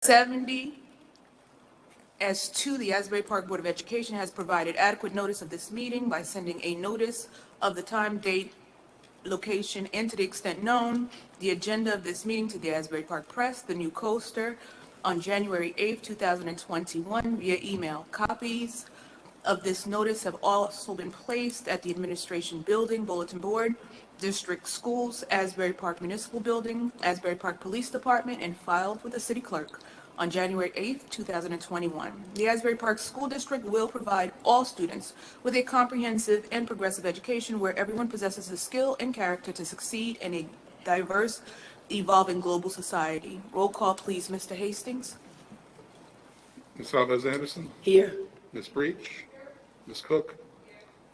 70 S2, the Asbury Park Board of Education has provided adequate notice of this meeting by sending a notice of the time, date, location, and to the extent known, the agenda of this meeting to the Asbury Park Press, the New Coaster, on January 8th, 2021 via email. Copies of this notice have also been placed at the Administration Building, Bulletin Board, District Schools, Asbury Park Municipal Building, Asbury Park Police Department, and filed with the City Clerk on January 8th, 2021. The Asbury Park School District will provide all students with a comprehensive and progressive education where everyone possesses the skill and character to succeed in a diverse, evolving global society. Roll call, please, Mr. Hastings. Ms. Alves Anderson, Here. Ms. Breach, Ms. Cook,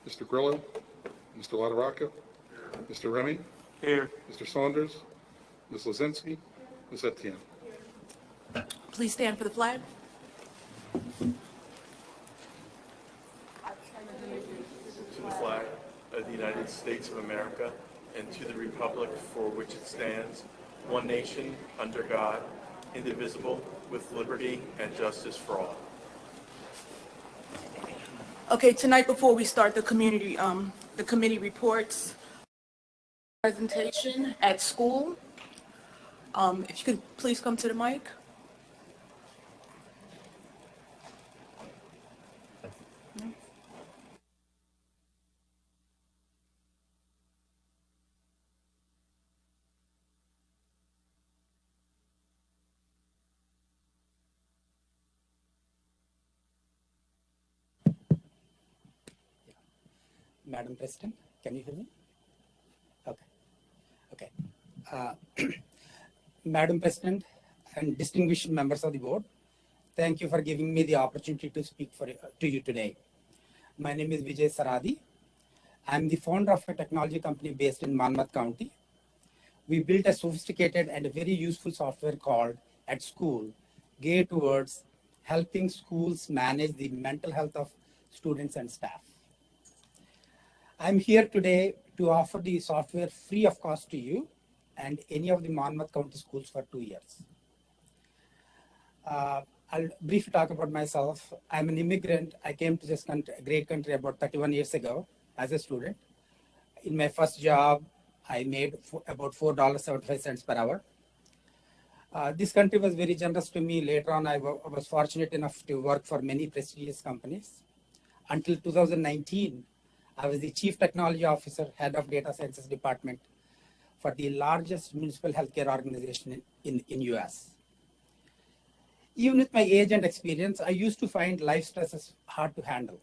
Mr. Grillo, Mr. LaRocca, Mr. Remy, Here. Mr. Saunders, Ms. Lozinski, Ms. Etienne. Please stand for the flag. To the flag of the United States of America and to the republic for which it stands, one nation, under God, indivisible, with liberty and justice for all. Okay, tonight before we start the committee reports presentation at school, if you could please come to the mic. Madam President, can you hear me? Okay. Madam President and distinguished members of the board, thank you for giving me the opportunity to speak to you today. My name is Vijay Saradi. I'm the founder of a technology company based in Monmouth County. We built a sophisticated and a very useful software called At School, geared towards helping schools manage the mental health of students and staff. I'm here today to offer the software free of cost to you and any of the Monmouth County schools for 2 years. I'll briefly talk about myself. I'm an immigrant. I came to this great country about 31 years ago as a student. In my first job, I made about $4.75 per hour. This country was very generous to me. Later on, I was fortunate enough to work for many prestigious companies. Until 2019, I was the Chief Technology Officer, Head of Data Sciences Department for the largest municipal healthcare organization in US. Even with my age and experience, I used to find life stresses hard to handle.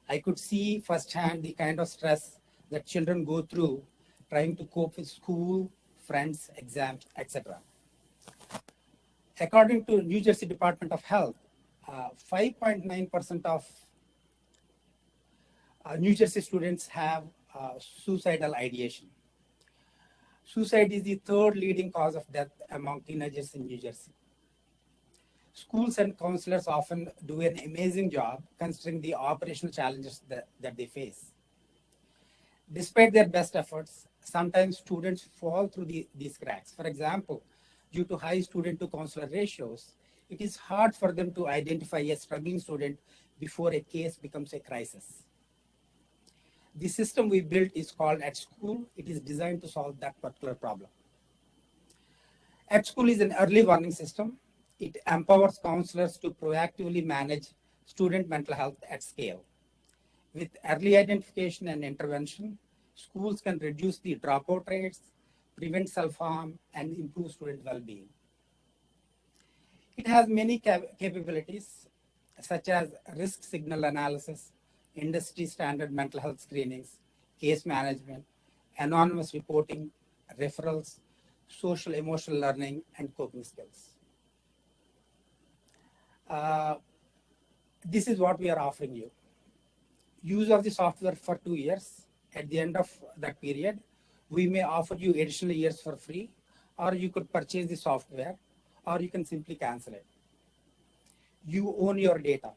I could see firsthand the kind of stress that children go through trying to cope with school, friends, exams, etc. According to New Jersey Department of Health, 5.9% of New Jersey students have suicidal ideation. Suicide is the third leading cause of death among teenagers in New Jersey. Schools and counselors often do an amazing job considering the operational challenges that they face. Despite their best efforts, sometimes students fall through these cracks. For example, due to high student-to-counselor ratios, it is hard for them to identify a struggling student before a case becomes a crisis. The system we built is called At School. It is designed to solve that particular problem. At School is an early warning system. It empowers counselors to proactively manage student mental health at scale. With early identification and intervention, schools can reduce the dropout rates, prevent self-harm, and improve student well-being. It has many capabilities, such as risk signal analysis, industry standard mental health screenings, case management, anonymous reporting, referrals, social emotional learning, and coping skills. This is what we are offering you. Use of the software for 2 years. At the end of that period, we may offer you additional years for free, or you could purchase the software, or you can simply cancel it. You own your data.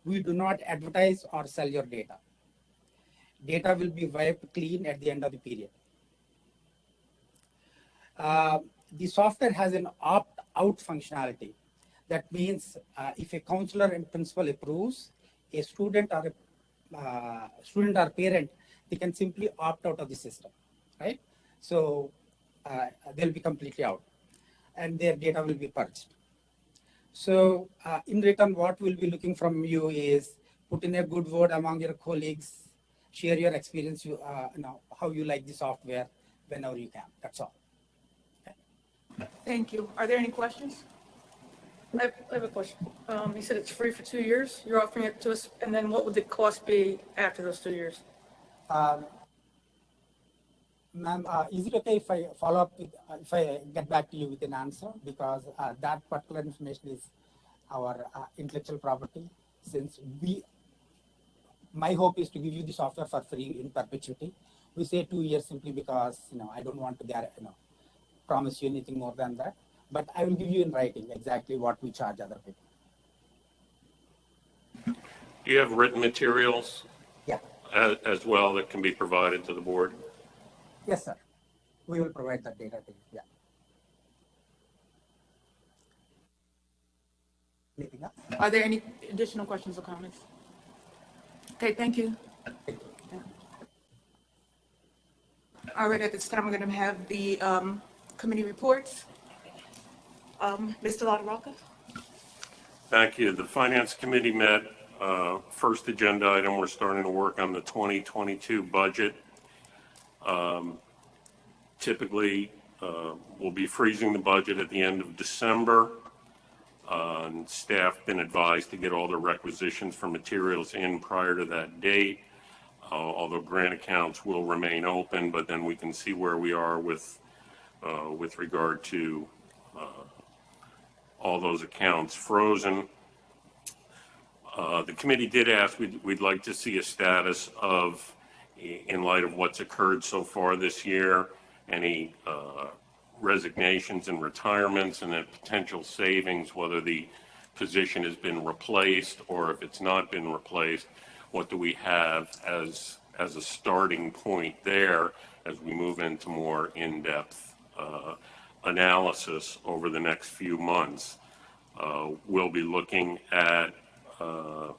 We do not advertise or sell your data. Data will be wiped clean at the end of the period. The software has an out functionality. That means if a counselor and principal approves, a student or parent, they can simply opt out of the system, right? So they'll be completely out, and their data will be purged. So in return, what we'll be looking from you is put in a good word among your colleagues, share your experience, how you like the software whenever you can. That's all. Thank you. Are there any questions? I have a question. You said it's free for 2 years. You're offering it to us, and then what would the cost be after those 2 years? Ma'am, is it okay if I follow up with, if I get back to you with an answer? Because that particular information is our intellectual property. Since my hope is to give you the software for free in perpetuity. We say 2 years simply because, I don't want to promise you anything more than that. But I will give you in writing exactly what we charge other people. Do you have written materials Yeah. as well that can be provided to the board? Yes, sir. We will provide that data to you. Yeah. Anything else? Are there any additional questions or comments? Okay, thank you. Thank you. All right, at this time, we're going to have the committee reports. Mr. LaRocca? Thank you. The Finance Committee met. First agenda item, we're starting to work on the 2022 budget. Typically, we'll be freezing the budget at the end of December. And staff been advised to get all the requisitions for materials in prior to that date. Although grant accounts will remain open, but then we can see where we are with regard to all those accounts frozen. The committee did ask, we'd like to see a status of, in light of what's occurred so far this year, any resignations and retirements, and then potential savings, whether the position has been replaced or if it's not been replaced. What do we have as a starting point there as we move into more in-depth analysis over the next few months? We'll be looking at a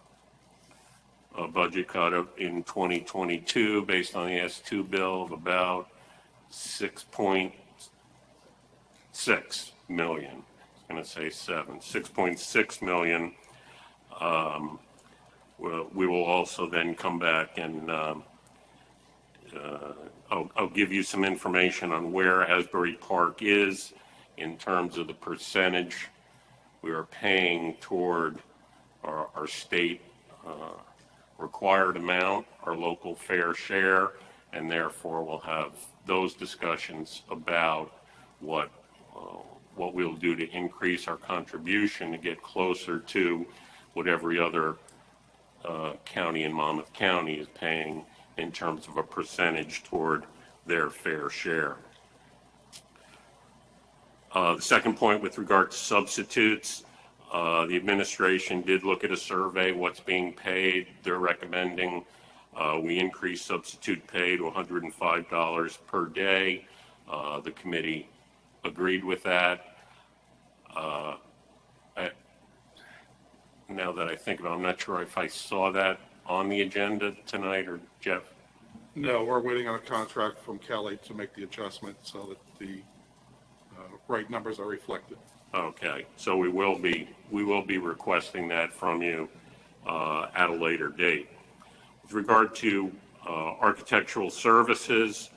budget cut in 2022 based on the S2 bill of about 6.6 million. I was going to say 6.6 million. We will also then come back and I'll give you some information on where Asbury Park is in terms of the percentage we are paying toward our state required amount, our local fair share, and therefore we'll have those discussions about what we'll do to increase our contribution to get closer to what every other county in Monmouth County is paying in terms of a percentage toward their fair share. The second point with regard to substitutes, the administration did look at a survey, what's being paid. They're recommending we increase substitute pay to $105 per day. The committee agreed with that. Now that I think about it, I'm not sure if I saw that on the agenda tonight, or Jeff? No, we're waiting on a contract from Kelly to make the adjustment so that the right numbers are reflected. Okay, so we will be requesting that from you at a later date. With regard to architectural services,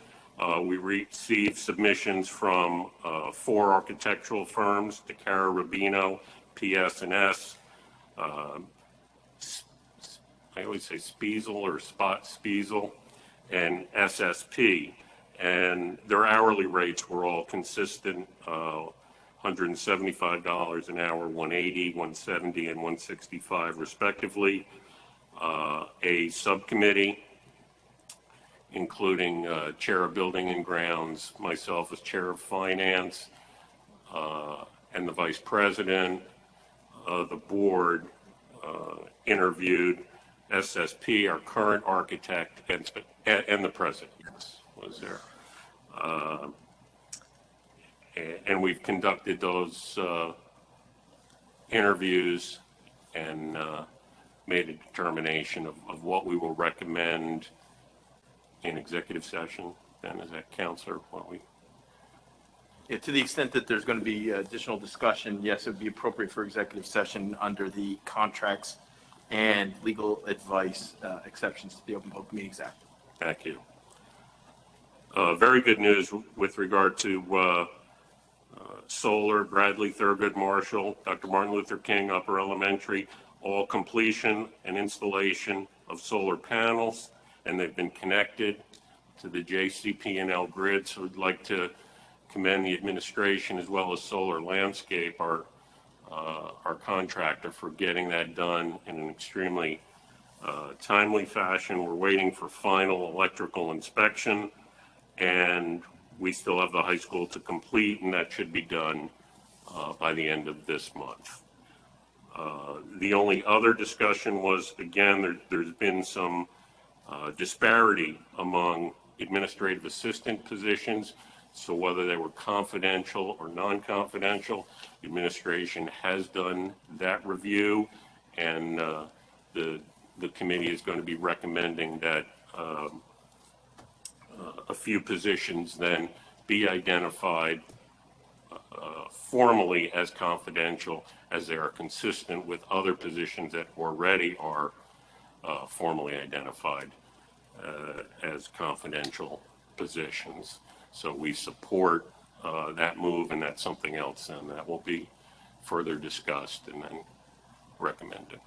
we received submissions from 4 architectural firms: DeCara, Rubino, PS&S, I always say Spiesel or Spiesel, and SSP. And their hourly rates were all consistent, $175 an hour, $180, $170, and $165 respectively. A subcommittee, including Chair of Building and Grounds, myself as Chair of Finance, and the Vice President, the board interviewed SSP, our current architect, and the President was there. And we've conducted those interviews and made a determination of what we will recommend in executive session. Then, is that, Counselor, what we? Yeah, to the extent that there's going to be additional discussion, yes, it would be appropriate for executive session under the contracts and legal advice exceptions to the Open Public Meetings Act. Thank you. Very good news with regard to solar, Bradley, Thurgood Marshall, Dr. Martin Luther King Upper Elementary, all completion and installation of solar panels, and they've been connected to the JCP&L grid. So we'd like to commend the administration as well as Solar Landscape, our contractor, for getting that done in an extremely timely fashion. We're waiting for final electrical inspection, and we still have the high school to complete, and that should be done by the end of this month. The only other discussion was, again, there's been some disparity among administrative assistant positions. So whether they were confidential or non-confidential, the administration has done that review, and the committee is going to be recommending that a few positions then be identified formally as confidential, as they are consistent with other positions that already are formally identified as confidential positions. So we support that move, and that's something else, and that will be further discussed and then recommended.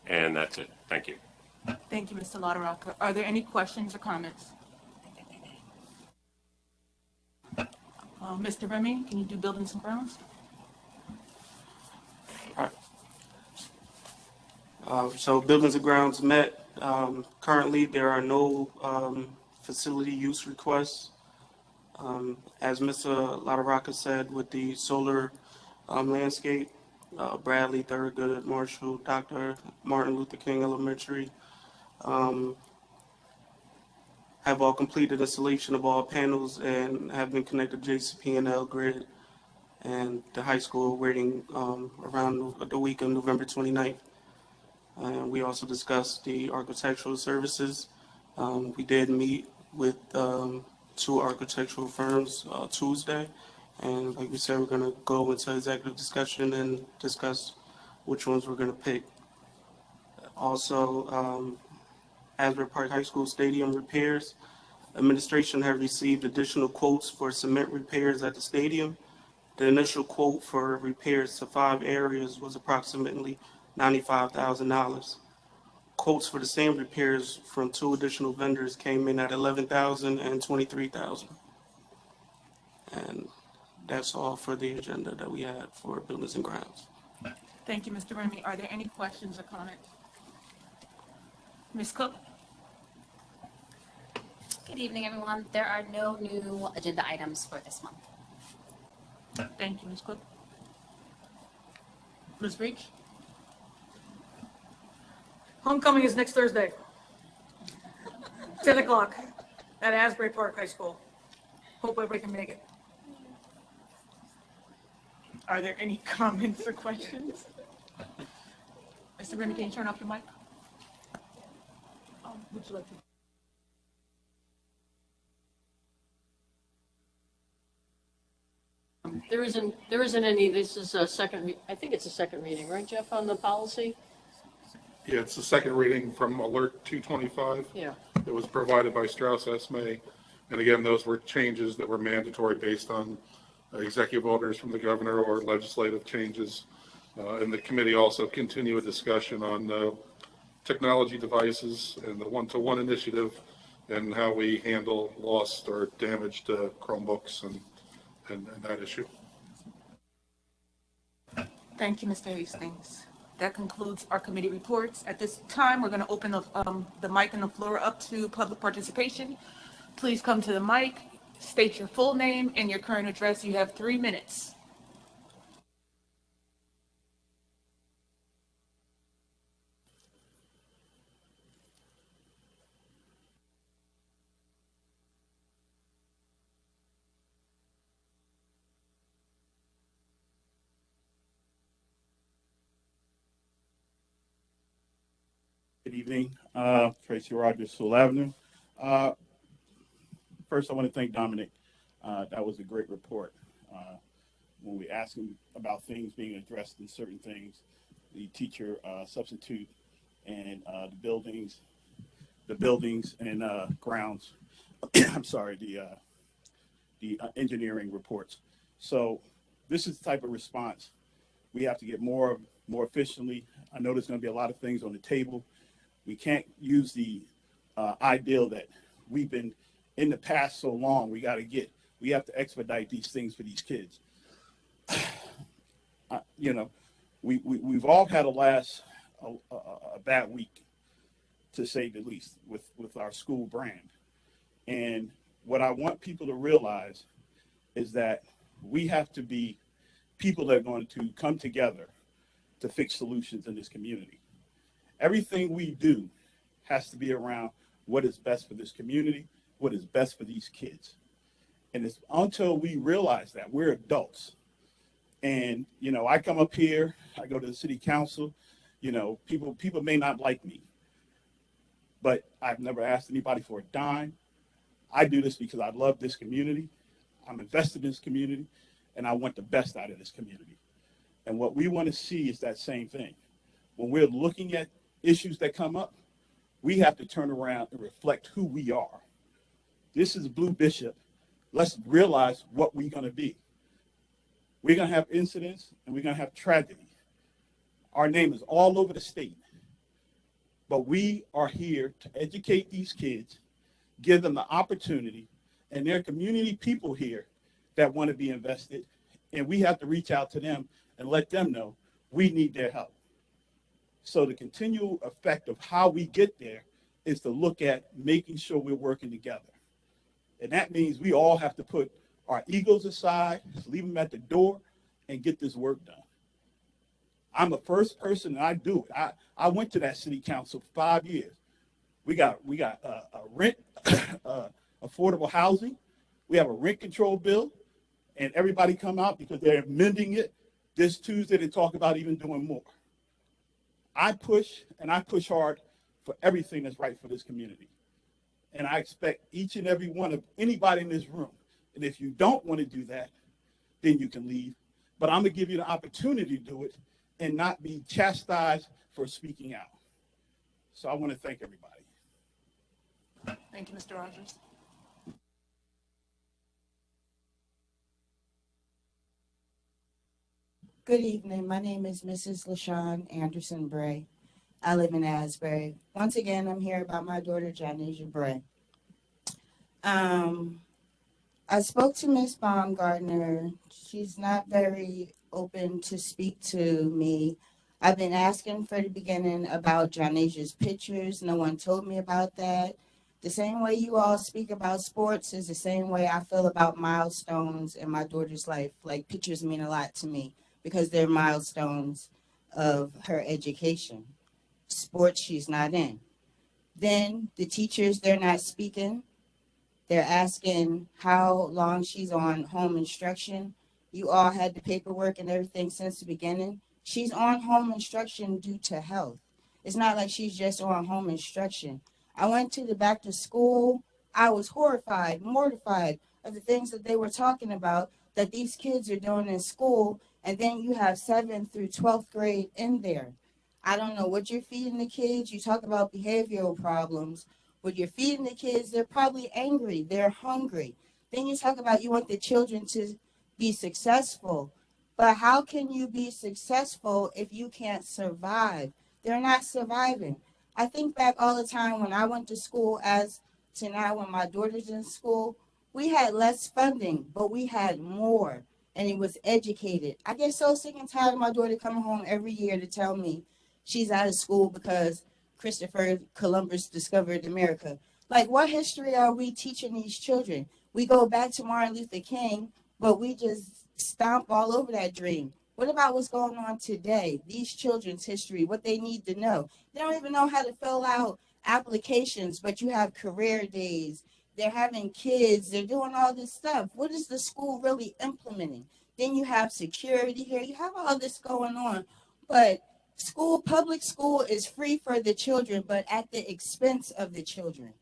And that's it. Thank you. Thank you, Mr. LaRocca. Are there any questions or comments? Mr. Remy, can you do buildings and grounds? So buildings and grounds met. Currently, there are no facility use requests. As Mr. LaRocca said, with the solar landscape, Bradley, Thurgood, Marshall, Dr. Martin Luther King Elementary have all completed installation of all panels and have been connected to JCP&L grid, and the high school waiting around the week of November 29th. And we also discussed the architectural services. We did meet with 2 architectural firms Tuesday, and like we said, we're going to go into executive discussion and discuss which ones we're going to pick. Also, Asbury Park High School stadium repairs. Administration have received additional quotes for cement repairs at the stadium. The initial quote for repairs to 5 areas was approximately $95,000. Quotes for the same repairs from 2 additional vendors came in at $11,000 and $23,000. And that's all for the agenda that we had for buildings and grounds. Thank you, Mr. Remy. Are there any questions or comments? Ms. Cook? Good evening, everyone. There are no new agenda items for this month. Thank you, Ms. Cook. Ms. Reach? Homecoming is next Thursday, 10 o'clock at Asbury Park High School. Hope everybody can make it. Are there any comments or questions? Mr. Remy, can you turn off your mic? Would you like to? There isn't any, this is a second, I think it's a second reading, right, Jeff, on the policy? Yeah, it's the second reading from Alert 225. Yeah. It was provided by Strauss Esme. And again, those were changes that were mandatory based on executive orders from the governor or legislative changes. And the committee also continued a discussion on technology devices and the one-to-one initiative and how we handle lost or damaged Chromebooks and that issue. Thank you, Mr. Hastings. That concludes our committee reports. At this time, we're going to open the mic and the floor up to public participation. Please come to the mic, state your full name and your current address. You have 3 minutes. Good evening, Tracy Rogers, Sewell Avenue. First, I want to thank Dominic. That was a great report. When we asked him about things being addressed in certain things, the teacher substitute and the buildings and grounds. I'm sorry, the engineering reports. So this is the type of response we have to get more efficiently. I know there's going to be a lot of things on the table. We can't use the ideal that we've been in the past so long. We have to expedite these things for these kids. You know, we've all had a bad week, to say the least, with our school brand. And what I want people to realize is that we have to be people that are going to come together to fix solutions in this community. Everything we do has to be around what is best for this community, what is best for these kids. And it's until we realize that we're adults. And, you know, I come up here, I go to the city council, you know, people may not like me, but I've never asked anybody for a dime. I do this because I love this community. I'm invested in this community, and I want the best out of this community. And what we want to see is that same thing. When we're looking at issues that come up, we have to turn around and reflect who we are. This is Blue Bishop. Let's realize what we're going to be. We're going to have incidents, and we're going to have tragedy. Our name is all over the state. But we are here to educate these kids, give them the opportunity, and there are community people here that want to be invested, and we have to reach out to them and let them know we need their help. So the continual effect of how we get there is to look at making sure we're working together. And that means we all have to put our egos aside, leave them at the door, and get this work done. I'm the first person, and I do it. I went to that city council for 5 years. We got a rent, affordable housing. We have a rent control bill, and everybody come out because they're amending it this Tuesday to talk about even doing more. I push, and I push hard for everything that's right for this community. And I expect each and every one of anybody in this room, and if you don't want to do that, then you can leave. But I'm going to give you the opportunity to do it and not be chastised for speaking out. So I want to thank everybody. Thank you, Mr. Rogers. Good evening. My name is Mrs. LaShawn Anderson Bray. I live in Asbury. Once again, I'm here about my daughter, Janasia Bray. I spoke to Ms. Baumgartner. She's not very open to speak to me. I've been asking for the beginning about Janasia's pictures. No one told me about that. The same way you all speak about sports is the same way I feel about milestones in my daughter's life. Like, pictures mean a lot to me because they're milestones of her education. Sports, she's not in. Then the teachers, they're not speaking. They're asking how long she's on home instruction. You all had the paperwork and everything since the beginning. She's on home instruction due to health. It's not like she's just on home instruction. I went to the back to school. I was horrified, mortified of the things that they were talking about that these kids are doing in school. And then you have 7th through 12th grade in there. I don't know what you're feeding the kids. You talk about behavioral problems. What you're feeding the kids, they're probably angry. They're hungry. Then you talk about you want the children to be successful. But how can you be successful if you can't survive? They're not surviving. I think back all the time when I went to school as to now when my daughter's in school, we had less funding, but we had more, and it was educated. I get so sick and tired of my daughter coming home every year to tell me she's out of school because Christopher Columbus discovered America. Like, what history are we teaching these children? We go back to Martin Luther King, but we just stomp all over that dream. What about what's going on today? These children's history, what they need to know. They don't even know how to fill out applications, but you have career days. They're having kids. They're doing all this stuff. What is the school really implementing? Then you have security here. You have all this going on. But Public school is free for the children, but at the expense of the children.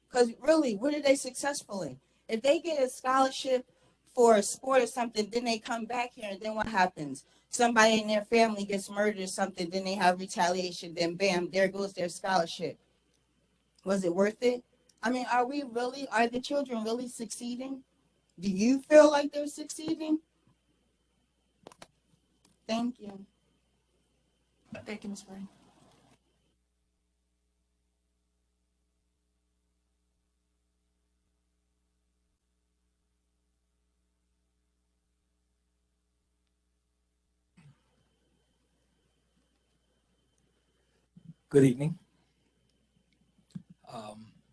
Because really, what are they successful in? If they get a scholarship for a sport or something, then they come back here, and then what happens? Somebody in their family gets murdered or something, then they have retaliation, then bam, there goes their scholarship. Was it worth it? I mean, are the children really succeeding? Do you feel like they're succeeding? Thank you. Thank you, Ms. Brown. Good evening.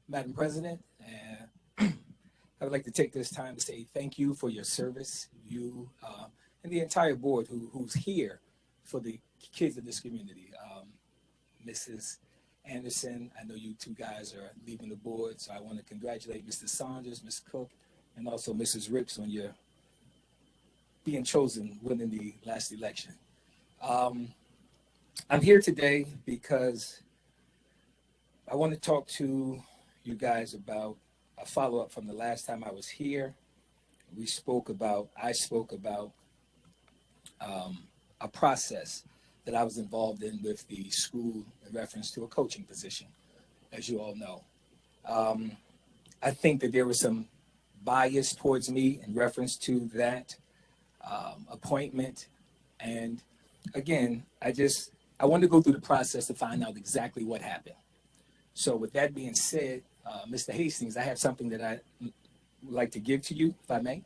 Madam President, I would like to take this time to say thank you for your service, you and the entire board who's here for the kids of this community. Mrs. Anderson, I know you two guys are leaving the board, so I want to congratulate Mr. Saunders, Ms. Cook, and also Mrs. Ricks on your being chosen winning the last election. I'm here today because I want to talk to you guys about a follow-up from the last time I was here. I spoke about a process that I was involved in with the school in reference to a coaching position, as you all know. I think that there was some bias towards me in reference to that appointment. And again, I wanted to go through the process to find out exactly what happened. So with that being said, Mr. Hastings, I have something that I would like to give to you, if I may.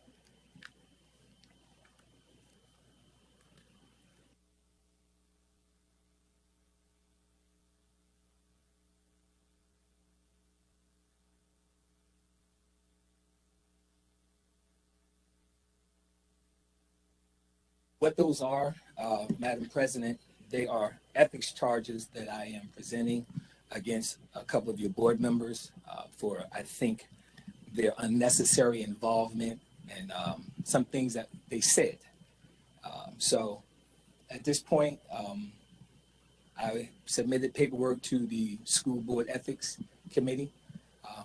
What those are, Madam President, they are ethics charges that I am presenting against a couple of your board members for, I think, their unnecessary involvement and some things that they said. So at this point, I submitted paperwork to the school board ethics committee.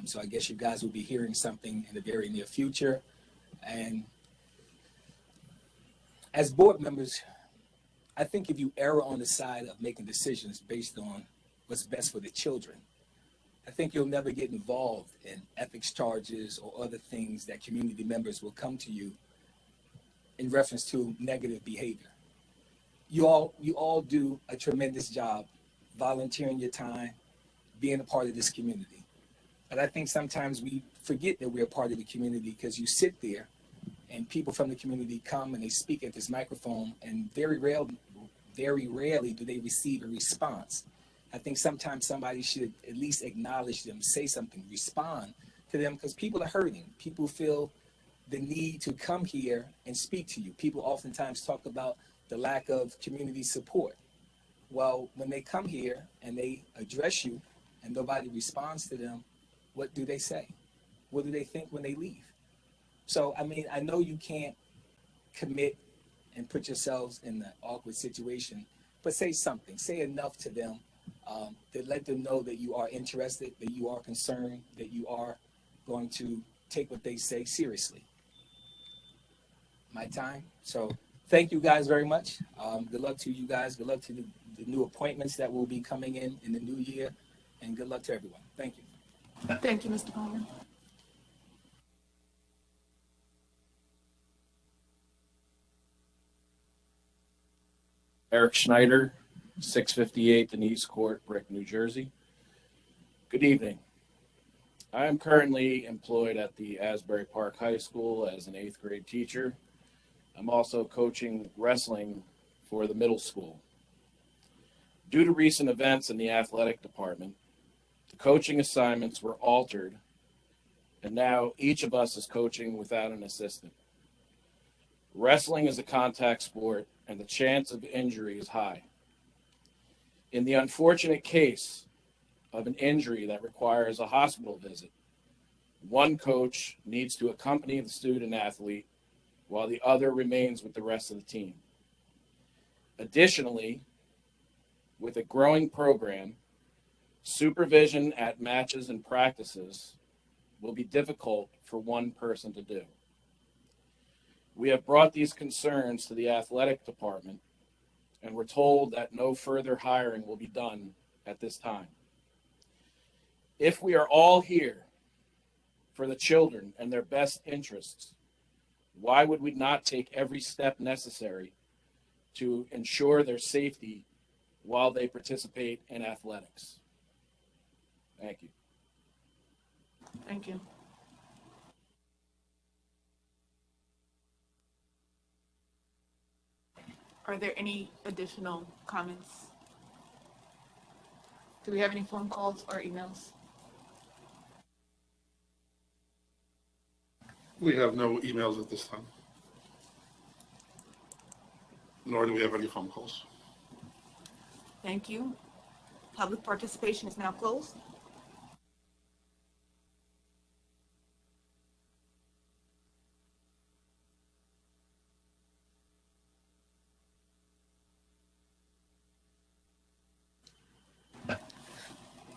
So I guess you guys will be hearing something in the very near future. And as board members, I think if you err on the side of making decisions based on what's best for the children, I think you'll never get involved in ethics charges or other things that community members will come to you in reference to negative behavior. You all do a tremendous job volunteering your time, being a part of this community. But I think sometimes we forget that we're a part of the community because you sit there and people from the community come and they speak at this microphone, and very rarely do they receive a response. I think sometimes somebody should at least acknowledge them, say something, respond to them, because people are hurting. People feel the need to come here and speak to you. People oftentimes talk about the lack of community support. Well, when they come here and they address you and nobody responds to them, what do they say? What do they think when they leave? So, I mean, I know you can't commit and put yourselves in an awkward situation, but say something, say enough to them to let them know that you are interested, that you are concerned, that you are going to take what they say seriously. My time. So thank you guys very much. Good luck to you guys. Good luck to the new appointments that will be coming in the new year, and good luck to everyone. Thank you. Thank you, Mr. Palmer. Eric Schneider, 658 Denise Court, Brick, New Jersey. Good evening. I am currently employed at the Asbury Park High School as an 8th grade teacher. I'm also coaching wrestling for the middle school. Due to recent events in the athletic department, the coaching assignments were altered, and now each of us is coaching without an assistant. Wrestling is a contact sport, and the chance of injury is high. In the unfortunate case of an injury that requires a hospital visit, one coach needs to accompany the student athlete while the other remains with the rest of the team. Additionally, with a growing program, supervision at matches and practices will be difficult for one person to do. We have brought these concerns to the athletic department, and we're told that no further hiring will be done at this time. If we are all here for the children and their best interests, why would we not take every step necessary to ensure their safety while they participate in athletics? Thank you. Thank you. Are there any additional comments? Do we have any phone calls or emails? We have no emails at this time, nor do we have any phone calls. Thank you. Public participation is now closed.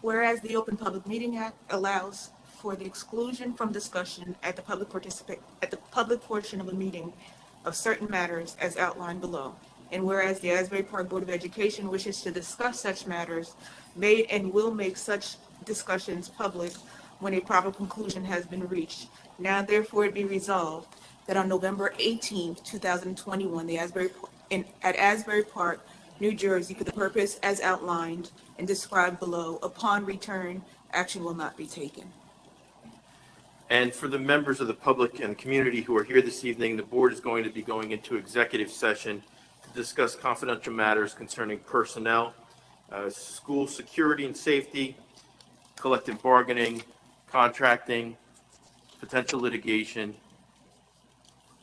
Whereas the Open Public Meeting Act allows for the exclusion from discussion at the public portion of a meeting of certain matters as outlined below. And whereas the Asbury Park Board of Education wishes to discuss such matters, may and will make such discussions public when a proper conclusion has been reached. Now therefore it be resolved that on November 18th, 2021, at Asbury Park, New Jersey, for the purpose as outlined and described below, upon return, action will not be taken. And for the members of the public and community who are here this evening, the board is going to be going into executive session to discuss confidential matters concerning personnel, school security and safety, collective bargaining, contracting, potential litigation,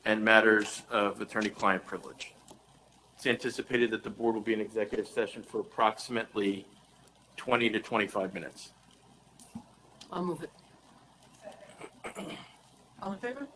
and matters of attorney-client privilege. It's anticipated that the board will be in executive session for approximately 20 to 25 minutes. I'll move it. All in favor?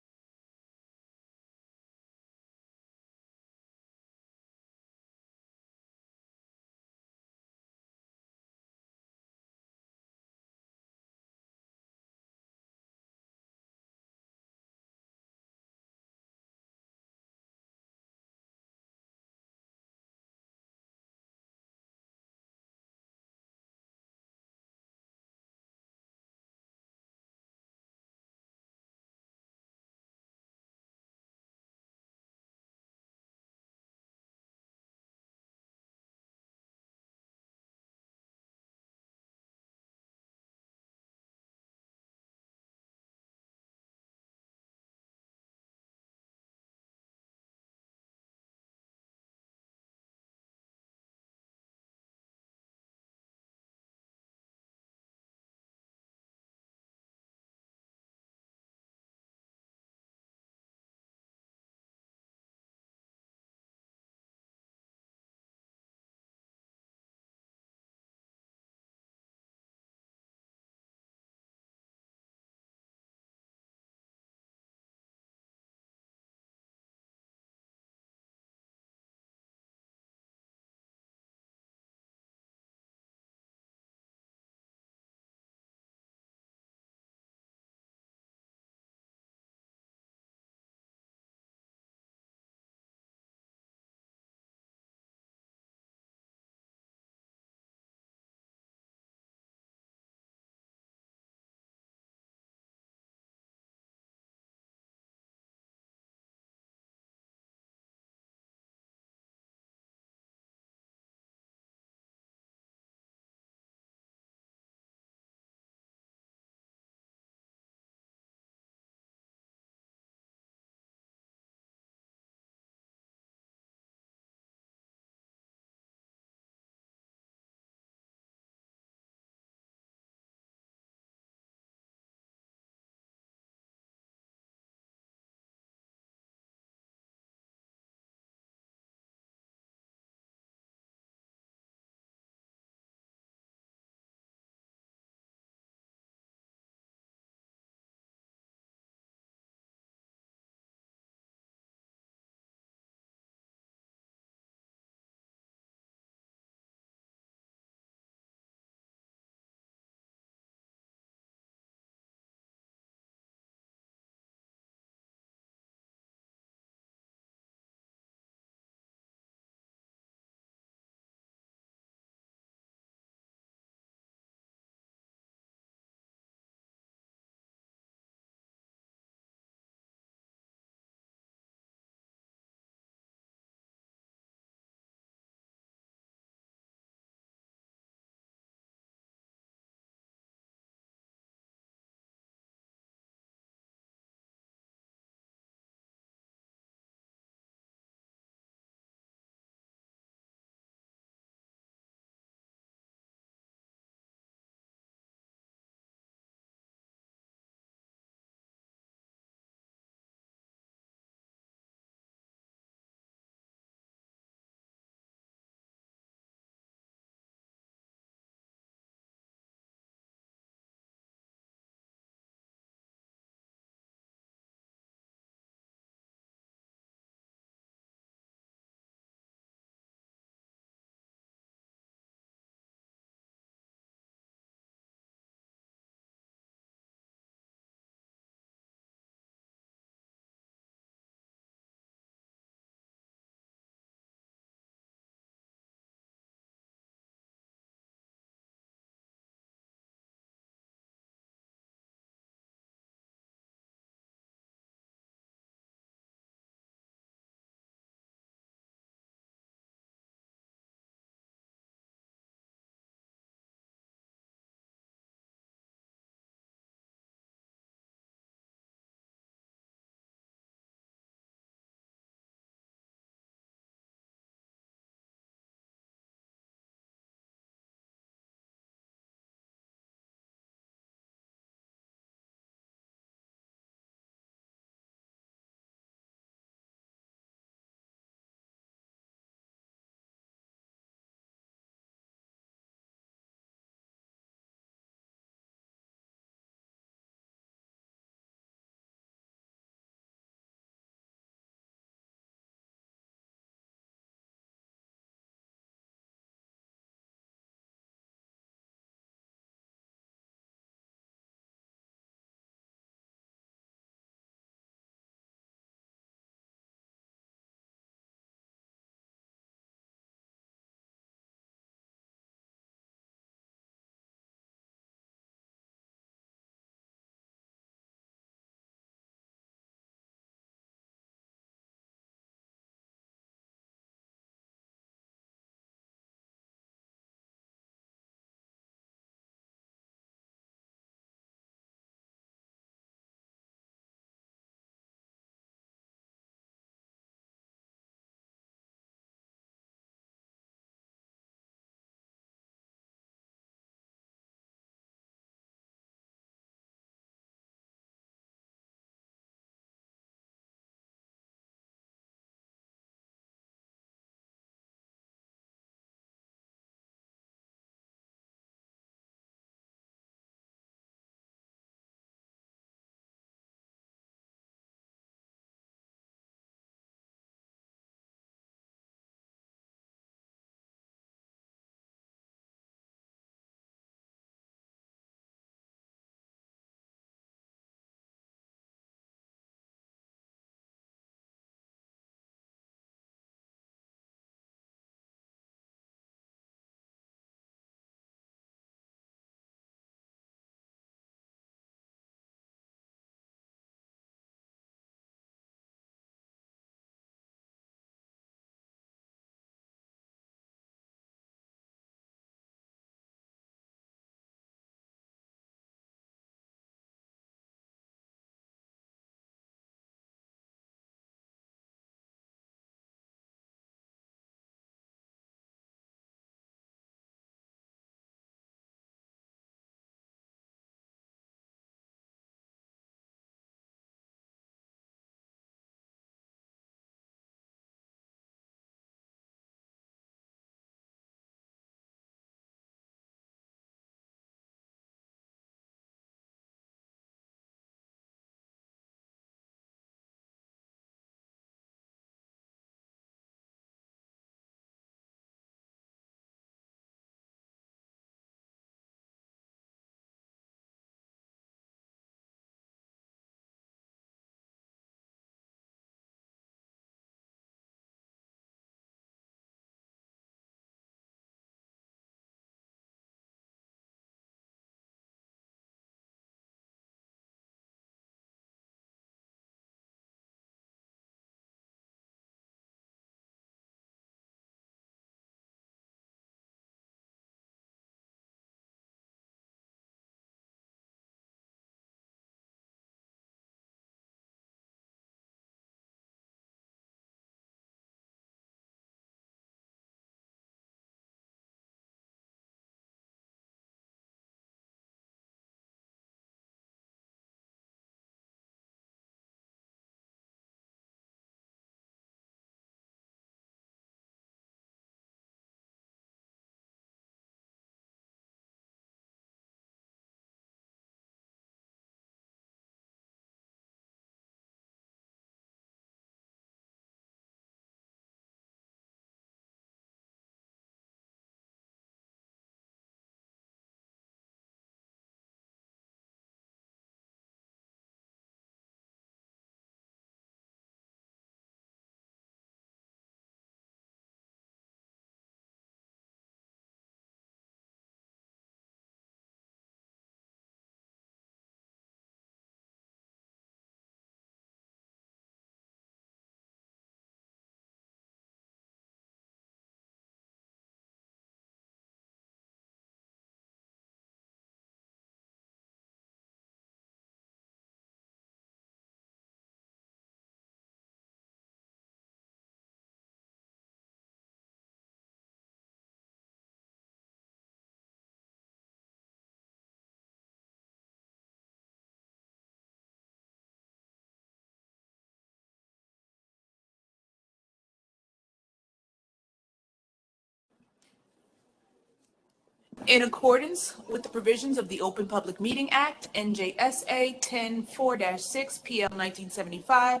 In accordance with the provisions of the Open Public Meeting Act, NJSA 10-4-6 PL 1975,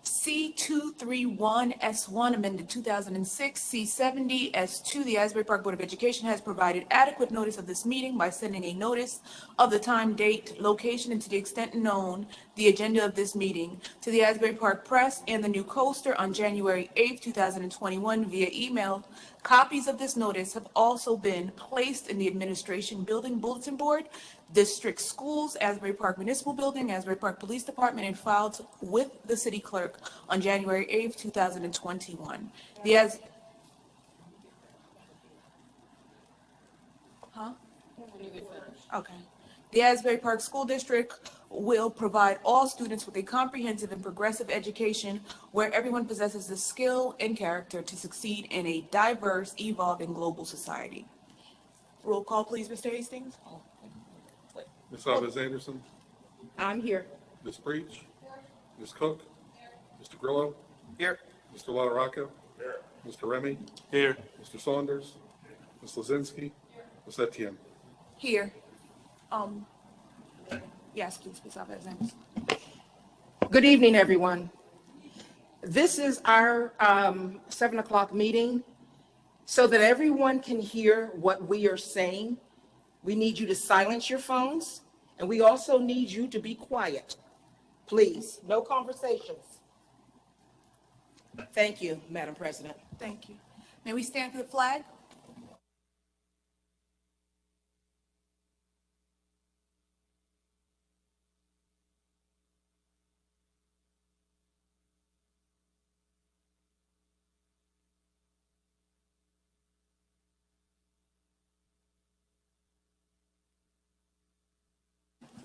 C231S1 amended 2006, C70 S2, the Asbury Park Board of Education has provided adequate notice of this meeting by sending a notice of the time, date, location, and to the extent known, the agenda of this meeting to the Asbury Park Press and the New Coaster on January 8, 2021 via email. Copies of this notice have also been placed in the Administration Building Bulletin Board, District Schools, Asbury Park Municipal Building, Asbury Park Police Department, and filed with the City Clerk on January 8, 2021. Okay. The Asbury Park School District will provide all students with a comprehensive and progressive education where everyone possesses the skill and character to succeed in a diverse, evolving global society. Roll call, please, Mr. Hastings. Ms. Alves Anderson, I'm here. Ms. Breach, Ms. Cook, Mr. Grillo, Here. Mr. LaRocca, Mr. Remy, Here. Mr. Saunders, Ms. Lozinski, Ms. Etienne. Here. Yes, please, Ms. Alves Anderson. Good evening, everyone. This is our 7 o'clock meeting. So that everyone can hear what we are saying, we need you to silence your phones, and we also need you to be quiet. Please, no conversations. Thank you, Madam President. Thank you. May we stand for the flag?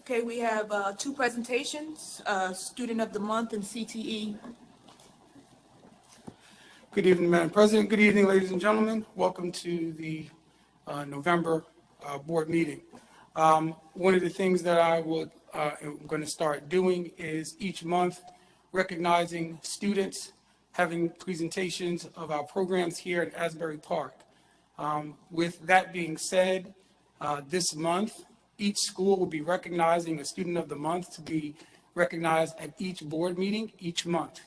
Okay, we have two presentations, Student of the Month and CTE. Good evening, Madam President. Good evening, ladies and gentlemen. Welcome to the November board meeting. One of the things that I'm going to start doing is each month recognizing students having presentations of our programs here at Asbury Park. With that being said, this month, each school will be recognizing a Student of the Month to be recognized at each board meeting each month.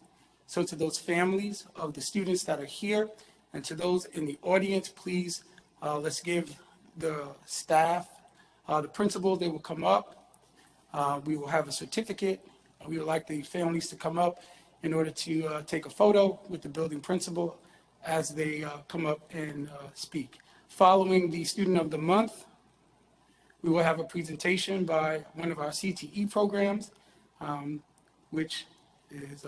So to those families of the students that are here and to those in the audience, please let's give the staff, the principals, they will come up. We will have a certificate. We would like the families to come up in order to take a photo with the building principal as they come up and speak. Following the Student of the Month, we will have a presentation by one of our CTE programs, which is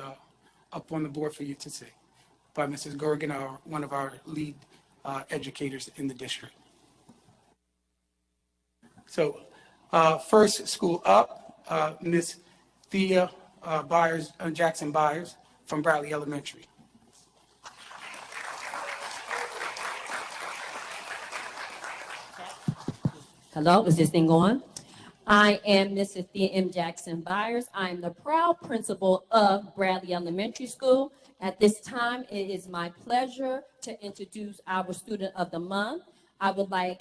up on the board for you to see, by Mrs. Gorgon, one of our lead educators in the district. So first school up, Ms. Thea Jackson Byers from Bradley Elementary. Hello, is this thing on? I am Mrs. Thea M. Jackson Byers. I am the proud principal of Bradley Elementary School. At this time, it is my pleasure to introduce our Student of the Month. I would like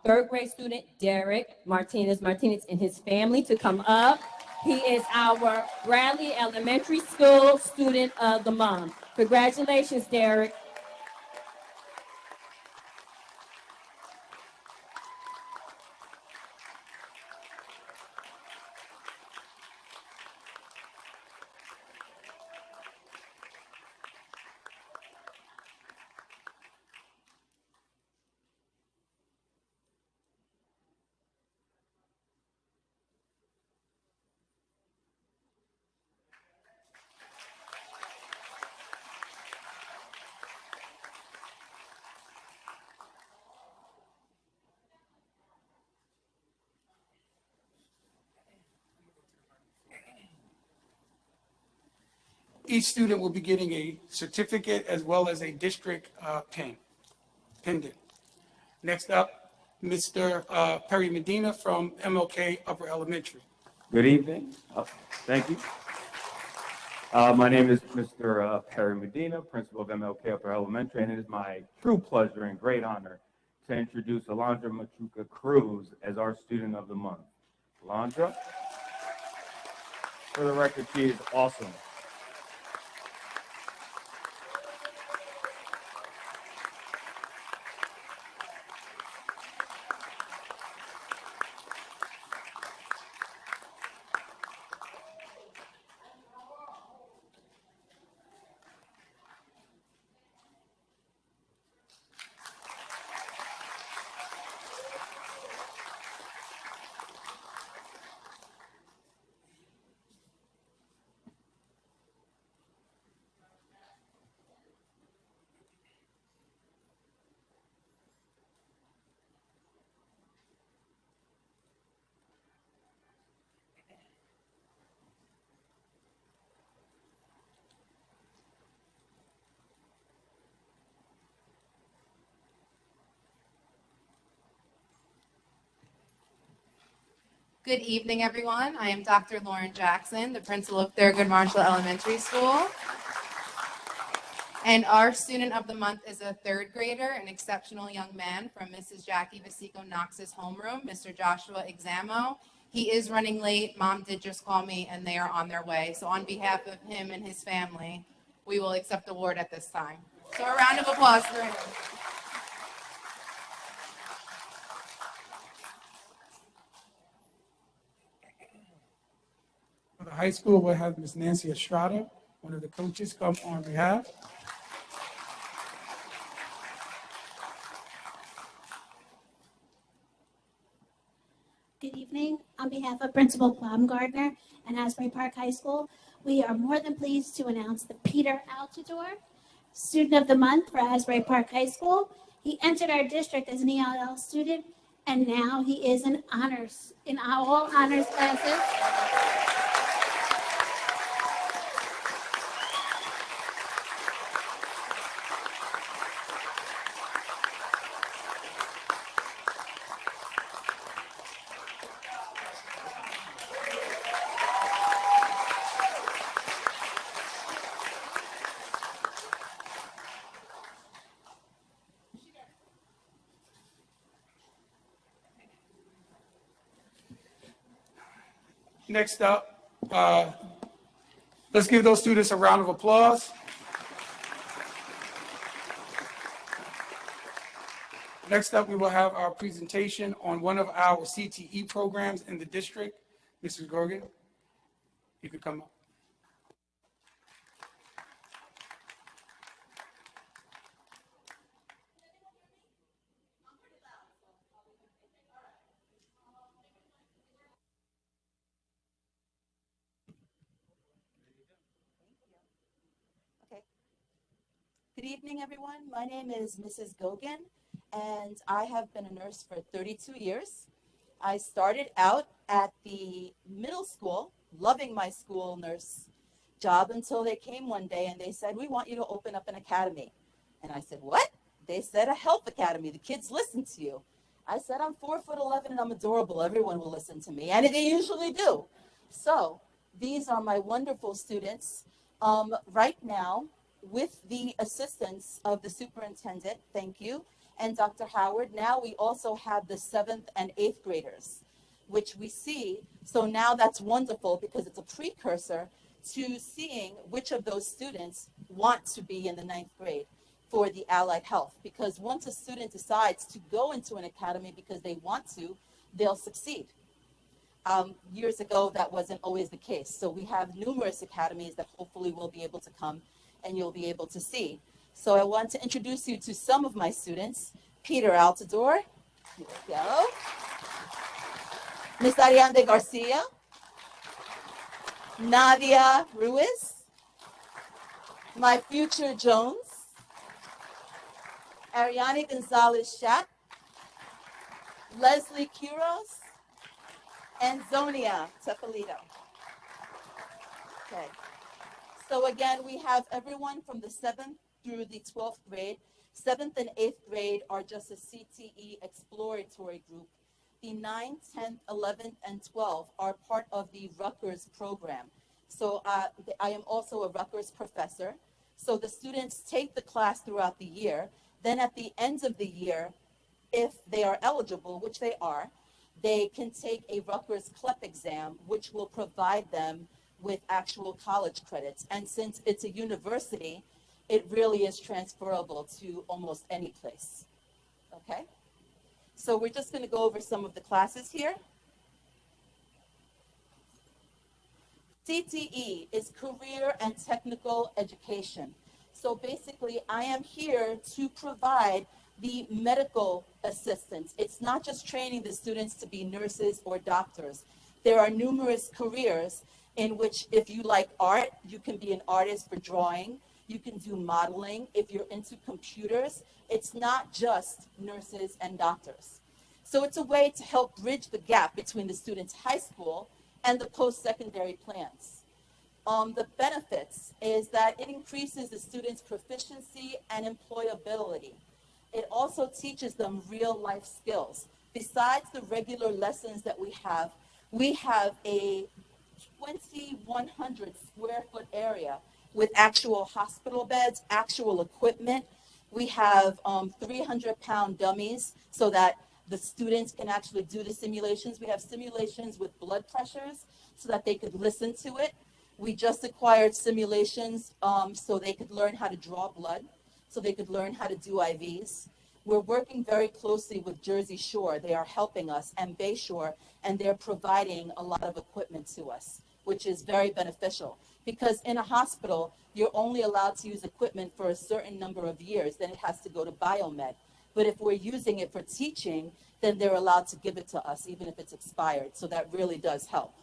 third grade student Derek Martinez and his family to come up. He is our Bradley Elementary School Student of the Month. Congratulations, Derek. Each student will be getting a certificate as well as a district pendant. Next up, Mr. Perry Medina from MLK Upper Elementary. Good evening. Thank you. My name is Mr. Perry Medina, principal of MLK Upper Elementary, and it is my true pleasure and great honor to introduce Alondra Machuca Cruz as our Student of the Month. Alondra, for the record, she is awesome. Good evening, everyone. I am Dr. Lauren Jackson, the principal of Thurgood Marshall Elementary School. And our student of the month is a third grader, an exceptional young man from Mrs. Jackie Vasico Knox's homeroom, Mr. Joshua Examo. He is running late. Mom did just call me, and they are on their way. So on behalf of him and his family, we will accept the award at this time. So a round of applause for him. For the high school, we'll have Ms. Nancy Estrada, one of the coaches, come on behalf. Good evening. On behalf of Principal Baumgartner and Asbury Park High School, we are more than pleased to announce the Peter Altidore, Student of the Month for Asbury Park High School. He entered our district as an ELL student, and now he is in all honors classes. Next up, let's give those students a round of applause. Next up, we will have our presentation on one of our CTE programs in the district. Mrs. Gorgon, you can come up. Good evening, everyone. My name is Mrs. Gogan, and I have been a nurse for 32 years. I started out at the middle school, loving my school nurse job, until they came one day and they said, "We want you to open up an academy." And I said, "What?" They said, "A health academy. The kids listen to you." I said, "I'm 4'11" and I'm adorable. Everyone will listen to me. And they usually do. So these are my wonderful students. Right now, with the assistance of the superintendent, thank you, and Dr. Howard, now we also have the 7th and 8th graders, which we see. So now that's wonderful because it's a precursor to seeing which of those students want to be in the 9th grade for the allied health. Because once a student decides to go into an academy because they want to, they'll succeed. Years ago, that wasn't always the case. So we have numerous academies that hopefully will be able to come and you'll be able to see. So I want to introduce you to some of my students. Peter Altidore, here we go. Miss Ariande Garcia, Nadia Ruiz, my future Jones, Ariane Gonzalez-Shat, Leslie Quiros, and Zonia Tefalito. Okay. So again, we have everyone from the 7th through the 12th grade. 7th and 8th grade are just a CTE exploratory group. The 9th, 10th, 11th, and 12th are part of the Rutgers program. So I am also a Rutgers professor. So the students take the class throughout the year. Then at the end of the year, if they are eligible, which they are, they can take a Rutgers CLEP exam, which will provide them with actual college credits. And since it's a university, it really is transferable to almost any place. Okay? So we're just going to go over some of the classes here. CTE is Career and Technical Education. So basically, I am here to provide the medical assistance. It's not just training the students to be nurses or doctors. There are numerous careers in which, if you like art, you can be an artist for drawing. You can do modeling. If you're into computers, it's not just nurses and doctors. So it's a way to help bridge the gap between the students' high school and the post-secondary plans. The benefits is that it increases the students' proficiency and employability. It also teaches them real-life skills. Besides the regular lessons that we have a 2,100 square foot area with actual hospital beds, actual equipment. We have 300-pound dummies so that the students can actually do the simulations. We have simulations with blood pressures so that they could listen to it. We just acquired simulations so they could learn how to draw blood, so they could learn how to do IVs. We're working very closely with Jersey Shore. They are helping us, and Bayshore, and they're providing a lot of equipment to us, which is very beneficial. Because in a hospital, you're only allowed to use equipment for a certain number of years, then it has to go to biomed. But if we're using it for teaching, then they're allowed to give it to us, even if it's expired. So that really does help.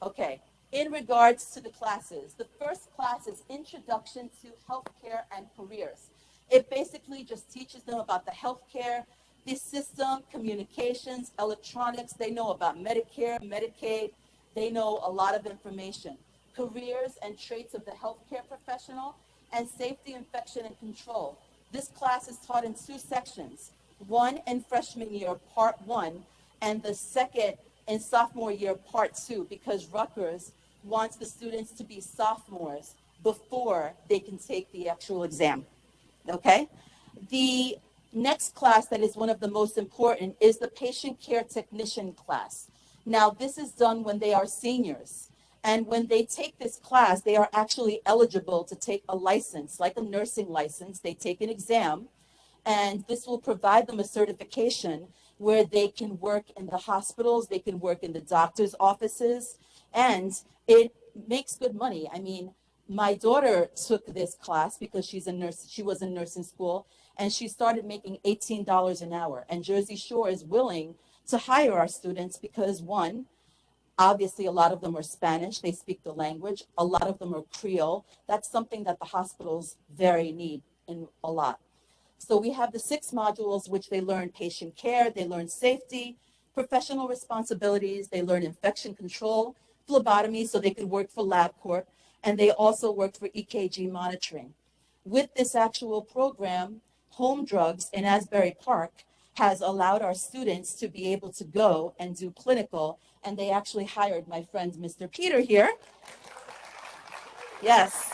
Okay, in regards to the classes, the first class is Introduction to Healthcare and Careers. It basically just teaches them about the healthcare, the system, communications, electronics. They know about Medicare, Medicaid. They know a lot of information. Careers and traits of the healthcare professional, and safety, infection, and control. This class is taught in 2 sections, one in freshman year, part 1, and the second in sophomore year, part 2, because Rutgers wants the students to be sophomores before they can take the actual exam. Okay? The next class that is one of the most important is the Patient Care Technician class. Now, this is done when they are seniors. And when they take this class, they are actually eligible to take a license, like a nursing license. They take an exam, and this will provide them a certification where they can work in the hospitals, they can work in the doctor's offices, and it makes good money. I mean, my daughter took this class because she's a nurse. She was in nursing school, and she started making $18 an hour. And Jersey Shore is willing to hire our students because, one, obviously a lot of them are Spanish. They speak the language. A lot of them are Creole. That's something that the hospitals very need in a lot. So we have the 6 modules, which they learn patient care, they learn safety, professional responsibilities, they learn infection control, phlebotomy, so they could work for Labcorp, and they also work for EKG monitoring. With this actual program, Home Drugs in Asbury Park has allowed our students to be able to go and do clinical, and they actually hired my friend, Mr. Peter here. Yes.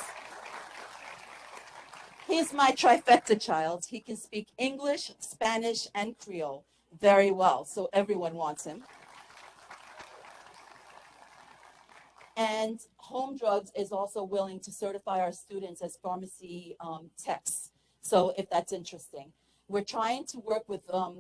He's my trifecta child. He can speak English, Spanish, and Creole very well, so everyone wants him. And Home Drugs is also willing to certify our students as pharmacy techs, so if that's interesting. We're trying to work with the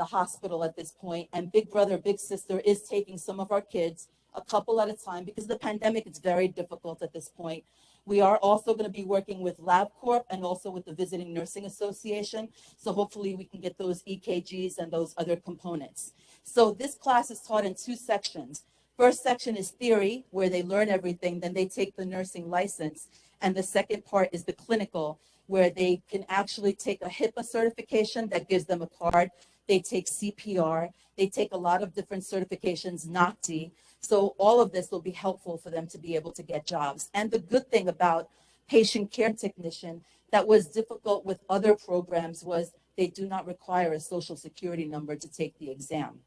hospital at this point, and Big Brother, Big Sister is taking some of our kids a couple at a time because of the pandemic. It's very difficult at this point. We are also going to be working with Labcorp and also with the Visiting Nursing Association. So hopefully we can get those EKGs and those other components. So this class is taught in 2 sections. First section is theory, where they learn everything. Then they take the nursing license. And the second part is the clinical, where they can actually take a HIPAA certification that gives them a card. They take CPR. They take a lot of different certifications, NOCTI. So all of this will be helpful for them to be able to get jobs. And the good thing about patient care technician that was difficult with other programs was they do not require a social security number to take the exam,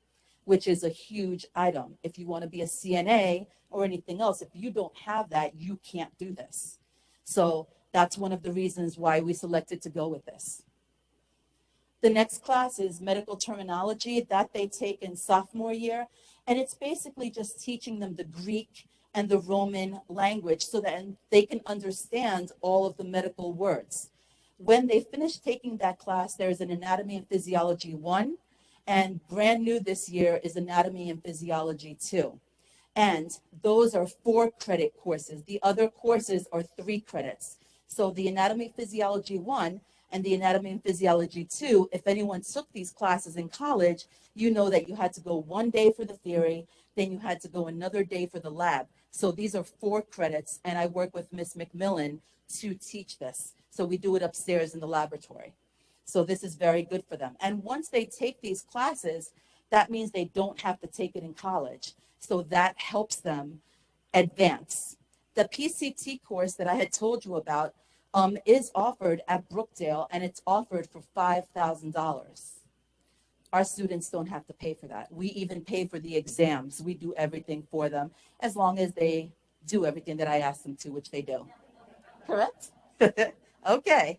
which is a huge item. If you want to be a CNA or anything else, if you don't have that, you can't do this. So that's one of the reasons why we selected to go with this. The next class is medical terminology that they take in sophomore year. And it's basically just teaching them the Greek and the Roman language so that they can understand all of the medical words. When they finish taking that class, there's an Anatomy and Physiology 1, and brand new this year is Anatomy and Physiology 2. And those are 4-credit courses. The other courses are 3 credits. So the Anatomy Physiology 1 and the Anatomy and Physiology 2, if anyone took these classes in college, you know that you had to go 1 day for the theory, then you had to go another day for the lab. So these are 4 credits, and I work with Miss McMillan to teach this. So we do it upstairs in the laboratory. So this is very good for them. And once they take these classes, that means they don't have to take it in college. So that helps them advance. The PCT course that I had told you about is offered at Brookdale, and it's offered for $5,000. Our students don't have to pay for that. We even pay for the exams. We do everything for them as long as they do everything that I ask them to, which they do. Correct? Okay.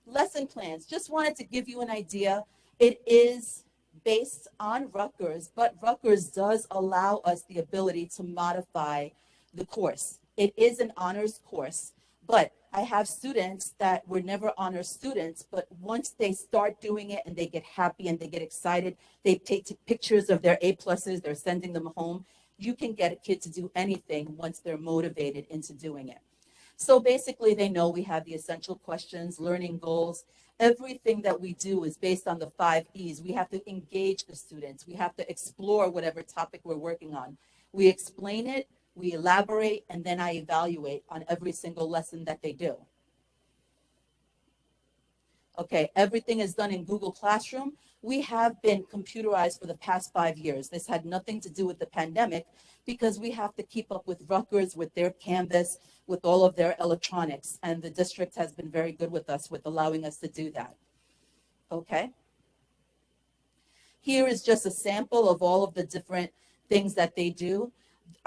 Lesson plans. Just wanted to give you an idea. It is based on Rutgers, but Rutgers does allow us the ability to modify the course. It is an honors course, but I have students that were never honors students, but once they start doing it and they get happy and they get excited, they take pictures of their A+, they're sending them home. You can get a kid to do anything once they're motivated into doing it. So basically, they know we have the essential questions, learning goals. Everything that we do is based on the 5 E's. We have to engage the students. We have to explore whatever topic we're working on. We explain it, we elaborate, and then I evaluate on every single lesson that they do. Okay, everything is done in Google Classroom. We have been computerized for the past 5 years. This had nothing to do with the pandemic because we have to keep up with Rutgers, with their Canvas, with all of their electronics. And the district has been very good with us with allowing us to do that. Okay. Here is just a sample of all of the different things that they do.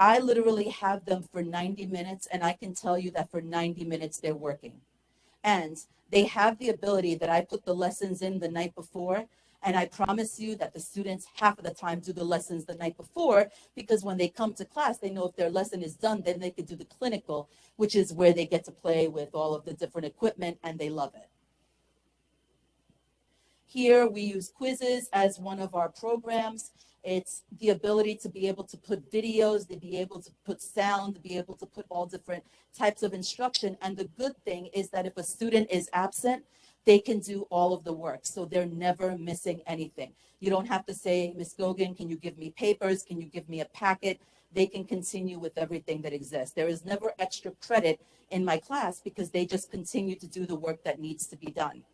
I literally have them for 90 minutes, and I can tell you that for 90 minutes they're working. And they have the ability that I put the lessons in the night before, and I promise you that the students half of the time do the lessons the night before, because when they come to class, they know if their lesson is done, then they could do the clinical, which is where they get to play with all of the different equipment, and they love it. Here we use quizzes as one of our programs. It's the ability to be able to put videos, to be able to put sound, to be able to put all different types of instruction. And the good thing is that if a student is absent, they can do all of the work. So they're never missing anything. You don't have to say, Ms. Gogan, can you give me papers? Can you give me a packet? They can continue with everything that exists. There is never extra credit in my class because they just continue to do the work that needs to be done.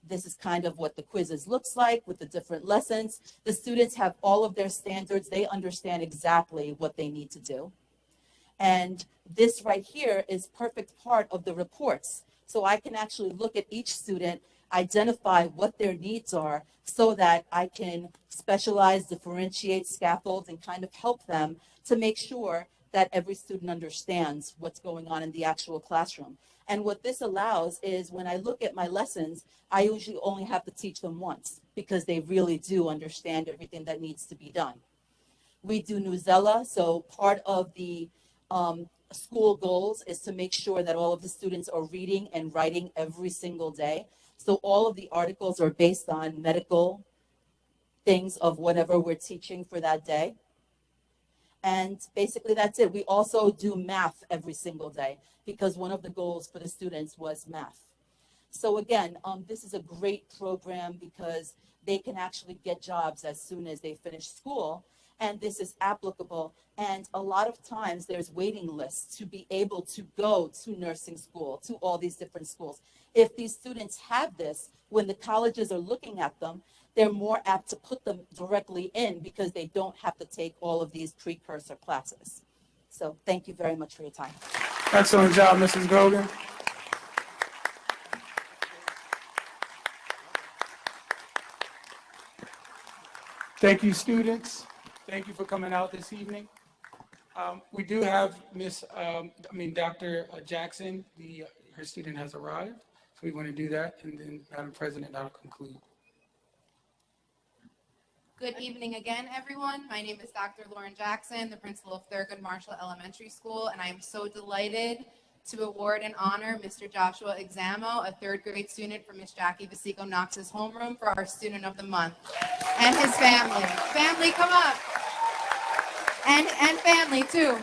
This is kind of what the quizzes looks like with the different lessons. The students have all of their standards. They understand exactly what they need to do. And this right here is perfect part of the reports. So I can actually look at each student, identify what their needs are so that I can specialize, differentiate, scaffold, and kind of help them to make sure that every student understands what's going on in the actual classroom. And what this allows is when I look at my lessons, I usually only have to teach them once because they really do understand everything that needs to be done. We do Newsella, so part of the school goals is to make sure that all of the students are reading and writing every single day. So all of the articles are based on medical things of whatever we're teaching for that day. And basically that's it. We also do math every single day because one of the goals for the students was math. So again, this is a great program because they can actually get jobs as soon as they finish school. And this is applicable. And a lot of times there's waiting lists to be able to go to nursing school, to all these different schools. If these students have this, when the colleges are looking at them, they're more apt to put them directly in because they don't have to take all of these precursor classes. So thank you very much for your time. Excellent job, Mrs. Gogan. Thank you, students. Thank you for coming out this evening. We do have Dr. Jackson. Her student has arrived. So we want to do that, and then, Madam President, that'll conclude. Good evening again, everyone. My name is Dr. Lauren Jackson, the principal of Thurgood Marshall Elementary School, and I am so delighted to award and honor Mr. Joshua Examo, a third grade student from Miss Jackie Vasico Knox's homeroom, for our Student of the Month, and his family. Family, come up. And family, too.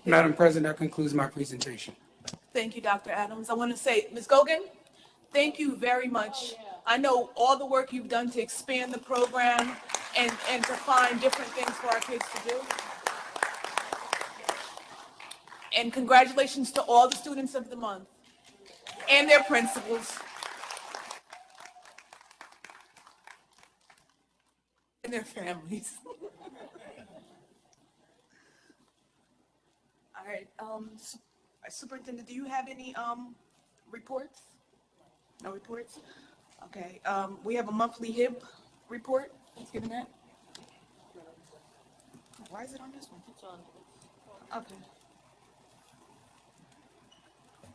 Madam President, that concludes my presentation. Thank you, Dr. Adams. I want to say, Ms. Gogan, thank you very much. I know all the work you've done to expand the program and to find different things for our kids to do. And congratulations to all the students of the month and their principals and their families. All right, Superintendent, do you have any reports? No reports? Okay, we have a monthly HIB report. Let's give that. Why is it on this one? It's on. Okay.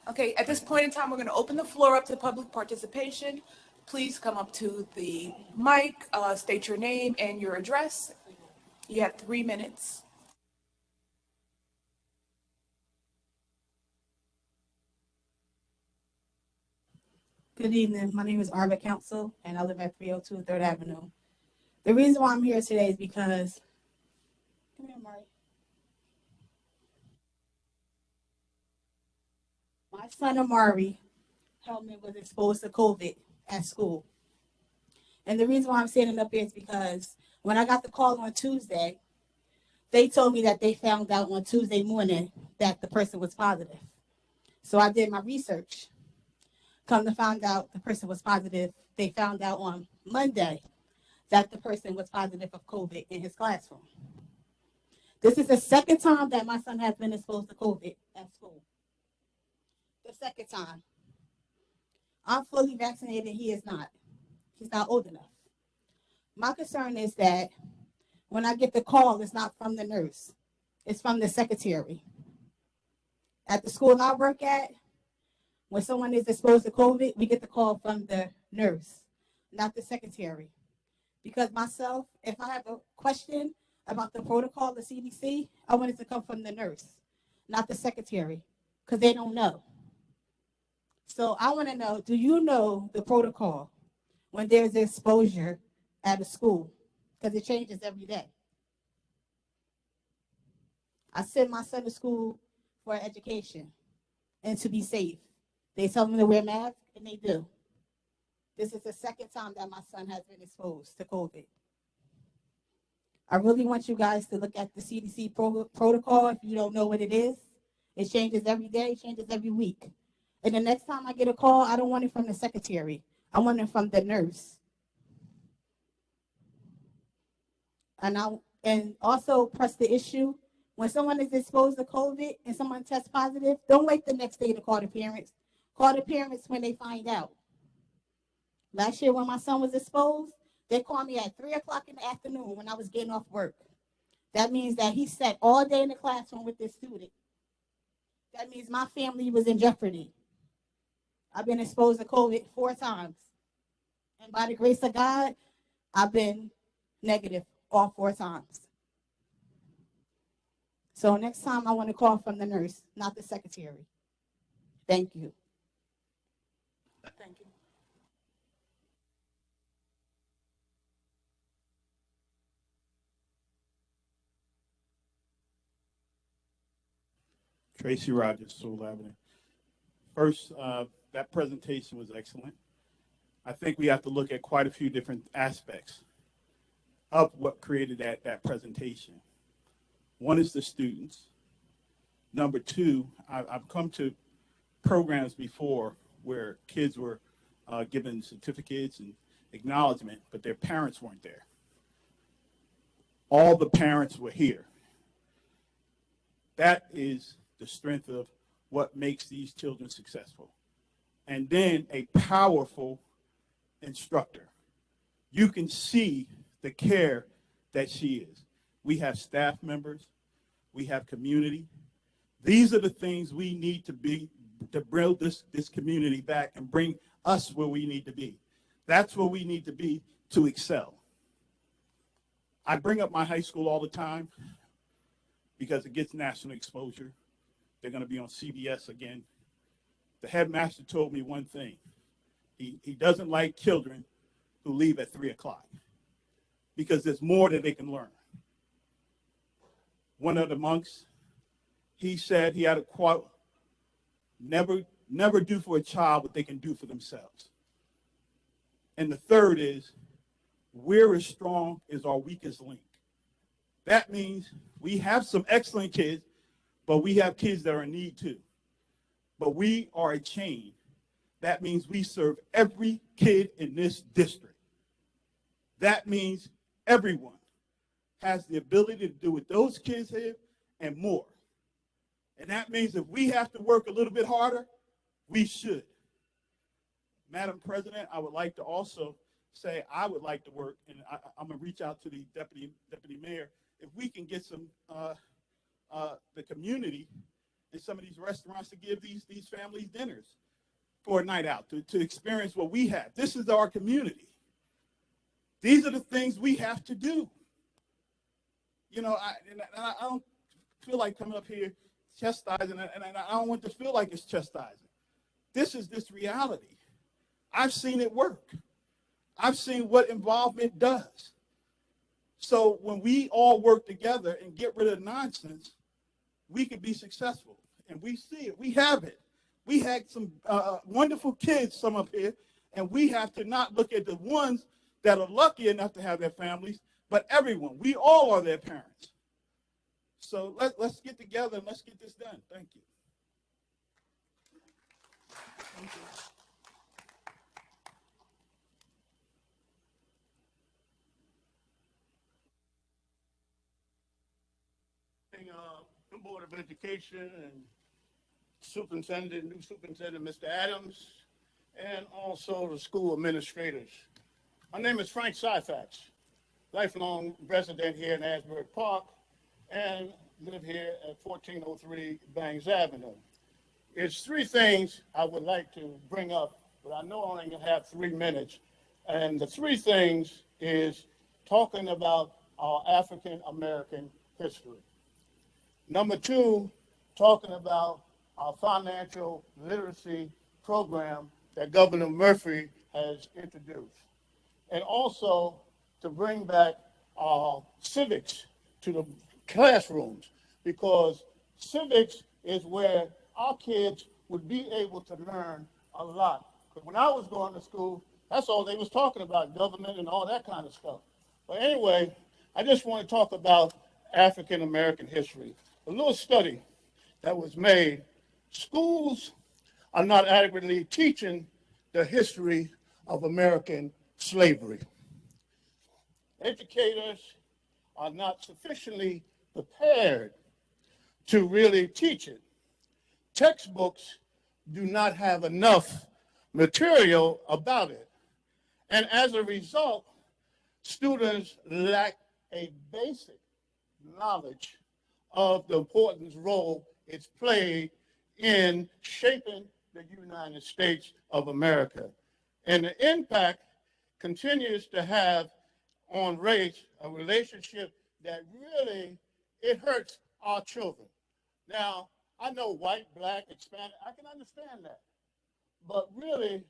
Okay, at this point in time, we're going to open the floor up to public participation. Please come up to the mic, state your name and your address. You have 3 minutes. Good evening. My name is Arba Council, and I live at 302 3rd Avenue. The reason why I'm here today is because, come here, Mari. My son Amari Hellman was exposed to COVID at school. And the reason why I'm standing up here is because when I got the call on Tuesday, they told me that they found out on Tuesday morning that the person was positive. So I did my research. Come to find out the person was positive. They found out on Monday that the person was positive of COVID in his classroom. This is the second time that my son has been exposed to COVID at school. The second time. I'm fully vaccinated. He is not. He's not old enough. My concern is that when I get the call, it's not from the nurse. It's from the secretary. At the school I work at, when someone is exposed to COVID, we get the call from the nurse, not the secretary. Because myself, if I have a question about the protocol, the CDC, I want it to come from the nurse, not the secretary, because they don't know. So I want to know, do you know the protocol when there's exposure at a school? Because it changes every day. I send my son to school for education and to be safe. They tell them to wear masks, and they do. This is the second time that my son has been exposed to COVID. I really want you guys to look at the CDC protocol if you don't know what it is. It changes every day, changes every week. And the next time I get a call, I don't want it from the secretary. I want it from the nurse. And also press the issue. When someone is exposed to COVID and someone tests positive, don't wait the next day to call the parents. Call the parents when they find out. Last year when my son was exposed, they called me at 3 o'clock in the afternoon when I was getting off work. That means that he sat all day in the classroom with this student. That means my family was in jeopardy. I've been exposed to COVID 4 times. And by the grace of God, I've been negative all 4 times. So next time I want to call from the nurse, not the secretary. Thank you. Thank you. Tracy Rogers, Sewell Avenue. First, that presentation was excellent. I think we have to look at quite a few different aspects of what created that presentation. One is the students. Number two, I've come to programs before where kids were given certificates and acknowledgement, but their parents weren't there. All the parents were here. That is the strength of what makes these children successful. And then a powerful instructor. You can see the care that she is. We have staff members. We have community. These are the things we need to be to build this community back and bring us where we need to be. That's where we need to be to excel. I bring up my high school all the time because it gets national exposure. They're going to be on CBS again. The headmaster told me one thing. He doesn't like children who leave at 3 o'clock because there's more that they can learn. One of the monks, he said, he had a quote, never do for a child what they can do for themselves. And the third is, we're as strong as our weakest link. That means we have some excellent kids, but we have kids that are in need too. But we are a chain. That means we serve every kid in this district. That means everyone has the ability to do what those kids have and more. And that means if we have to work a little bit harder, we should. Madam President, I would like to also say I would like to work, and I'm going to reach out to the deputy mayor, if we can get some the community in some of these restaurants to give these families dinners for a night out, to experience what we have. This is our community. These are the things we have to do. You know, I don't feel like coming up here chastising, and I don't want to feel like it's chastising. This is this reality. I've seen it work. I've seen what involvement does. So when we all work together and get rid of nonsense, we can be successful. And we see it. We have it. We had some wonderful kids, some up here, and we have to not look at the ones that are lucky enough to have their families, but everyone. We all are their parents. So let's get together and let's get this done. Thank you. Thank you. The Board of Education and new superintendent, Mr. Adams, and also the school administrators. My name is Frank Syfax, lifelong resident here in Asbury Park, and live here at 1403 Bangs Avenue. It's three things I would like to bring up, but I know I only have 3 minutes. And the three things is talking about our African American history. Number two, talking about our financial literacy program that Governor Murphy has introduced. And also to bring back our civics to the classrooms, because civics is where our kids would be able to learn a lot. Because when I was going to school, that's all they was talking about, government and all that kind of stuff. But anyway, I just want to talk about African American history. A little study that was made, schools are not adequately teaching the history of American slavery. Educators are not sufficiently prepared to really teach it. Textbooks do not have enough material about it. And as a result, students lack a basic knowledge of the important role it's played in shaping the United States of America. And the impact continues to have on race a relationship that really, it hurts our children. Now, I know white, black, Hispanic, I can understand that. But really,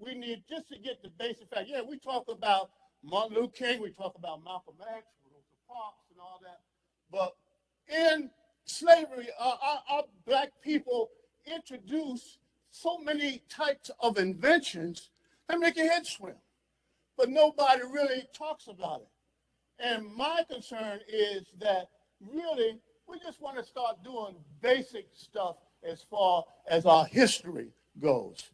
we need just to get the basic fact. Yeah, we talk about Martin Luther King, we talk about Malcolm X, Rosa Parks and all that. But in slavery, our black people introduced so many types of inventions and make your head swim. But nobody really talks about it. And my concern is that really we just want to start doing basic stuff as far as our history goes.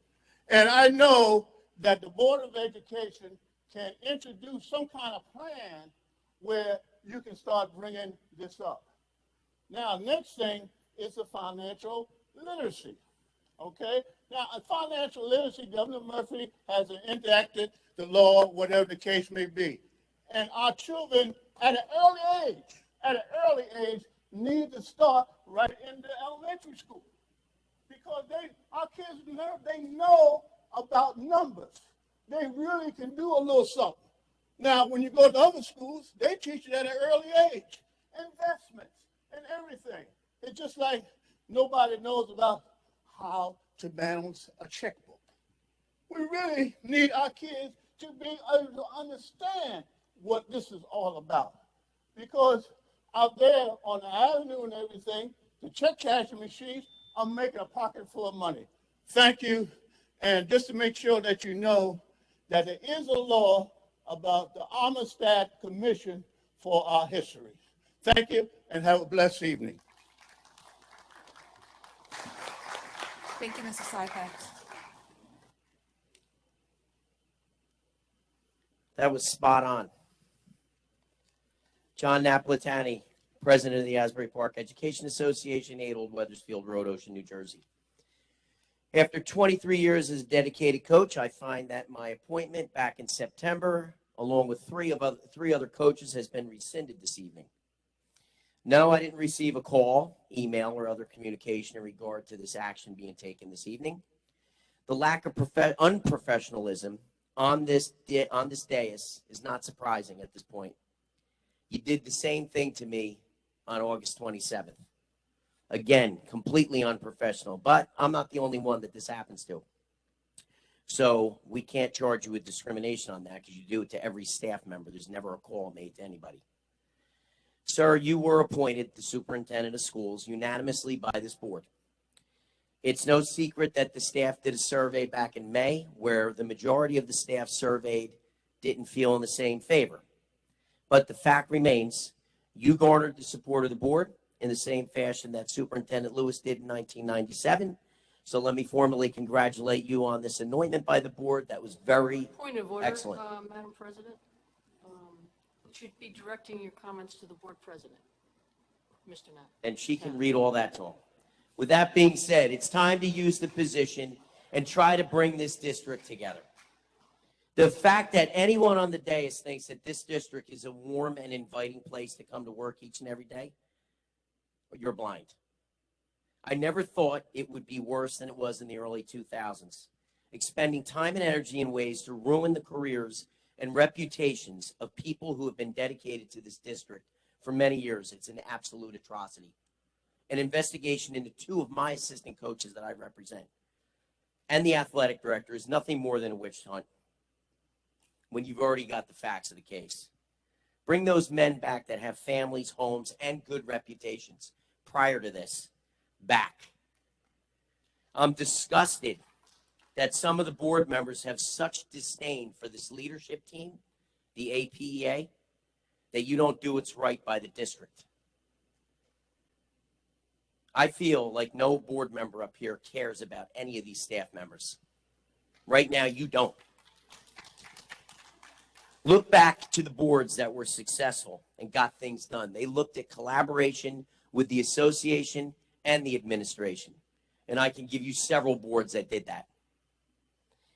And I know that the Board of Education can introduce some kind of plan where you can start bringing this up. Now, next thing is the financial literacy, okay? Now, financial literacy, Governor Murphy has enacted the law, whatever the case may be. And our children at an early age, need to start right in the elementary school. Because our kids, they know about numbers. They really can do a little something. Now, when you go to other schools, they teach you at an early age. Investments and everything. It's just like nobody knows about how to balance a checkbook. We really need our kids to be able to understand what this is all about. Because out there on the avenue and everything, the check cashing machines are making a pocket full of money. Thank you. And just to make sure that you know that there is a law about the Amistad Commission for our history. Thank you, and have a blessed evening. Thank you, Mr. Syphax. That was spot on. John Napolitani, President of the Asbury Park Education Association, 8 Old Weathersfield Road, Ocean, New Jersey. After 23 years as a dedicated coach, I find that my appointment back in September, along with three other coaches, has been rescinded this evening. No, I didn't receive a call, email, or other communication in regard to this action being taken this evening. The lack of unprofessionalism on this dais is not surprising at this point. You did the same thing to me on August 27th. Again, completely unprofessional, but I'm not the only one that this happens to. So we can't charge you with discrimination on that because you do it to every staff member. There's never a call made to anybody. Sir, you were appointed the superintendent of schools unanimously by this board. It's no secret that the staff did a survey back in May where the majority of the staff surveyed didn't feel in the same favor. But the fact remains, you garnered the support of the board in the same fashion that Superintendent Lewis did in 1997. So let me formally congratulate you on this anointment by the board. That was very Point of order, excellent. Madam President. You should be directing your comments to the board president, Mr. Knapp. And she can read all that to him. With that being said, it's time to use the position and try to bring this district together. The fact that anyone on the dais thinks that this district is a warm and inviting place to come to work each and every day, you're blind. I never thought it would be worse than it was in the early 2000s, expending time and energy in ways to ruin the careers and reputations of people who have been dedicated to this district for many years. It's an absolute atrocity. An investigation into 2 of my assistant coaches that I represent and the athletic director is nothing more than a witch hunt when you've already got the facts of the case. Bring those men back that have families, homes, and good reputations prior to this back. I'm disgusted that some of the board members have such disdain for this leadership team, the APEA, that you don't do what's right by the district. I feel like no board member up here cares about any of these staff members. Right now, you don't. Look back to the boards that were successful and got things done. They looked at collaboration with the association and the administration. And I can give you several boards that did that.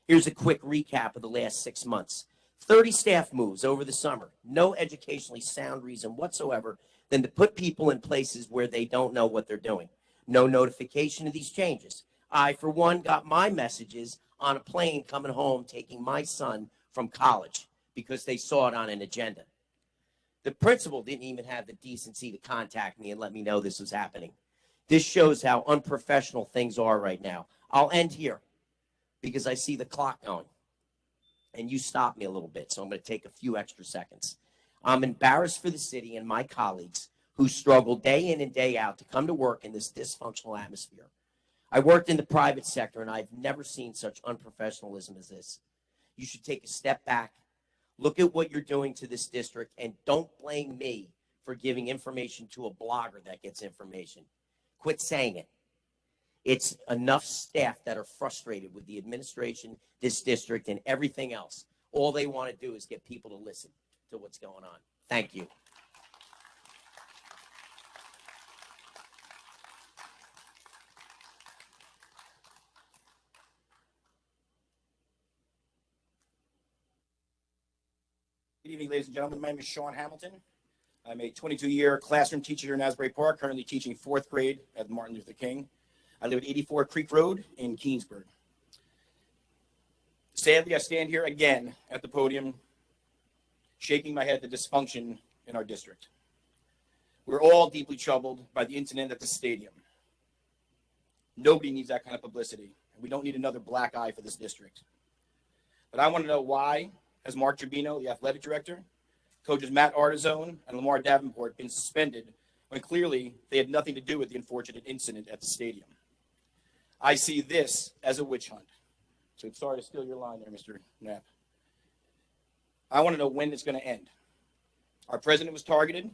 Here's a quick recap of the last 6 months. 30 staff moves over the summer. No educationally sound reason whatsoever than to put people in places where they don't know what they're doing. No notification of these changes. I, for one, got my messages on a plane coming home taking my son from college because they saw it on an agenda. The principal didn't even have the decency to contact me and let me know this was happening. This shows how unprofessional things are right now. I'll end here because I see the clock going. And you stopped me a little bit, so I'm going to take a few extra seconds. I'm embarrassed for the city and my colleagues who struggle day in and day out to come to work in this dysfunctional atmosphere. I worked in the private sector, and I've never seen such unprofessionalism as this. you should take a step back, look at what you're doing to this district, and don't blame me for giving information to a blogger that gets information. Quit saying it. It's enough staff that are frustrated with the administration, this district, and everything else. All they want to do is get people to listen to what's going on. Thank you. Good evening, ladies and gentlemen. My name is Sean Hamilton. I'm a 22-year classroom teacher here in Asbury Park, currently teaching 4th grade at Martin Luther King. I live at 84 Creek Road in Keensburg. Sadly, I stand here again at the podium, shaking my head at the dysfunction in our district. We're all deeply troubled by the incident at the stadium. Nobody needs that kind of publicity, and we don't need another black eye for this district. But I want to know why has Mark Tribino, the athletic director, coaches Matt Artizone and Lamar Davenport been suspended when clearly they had nothing to do with the unfortunate incident at the stadium? I see this as a witch hunt. So I'm sorry to steal your line there, Mr. Knapp. I want to know when it's going to end. Our president was targeted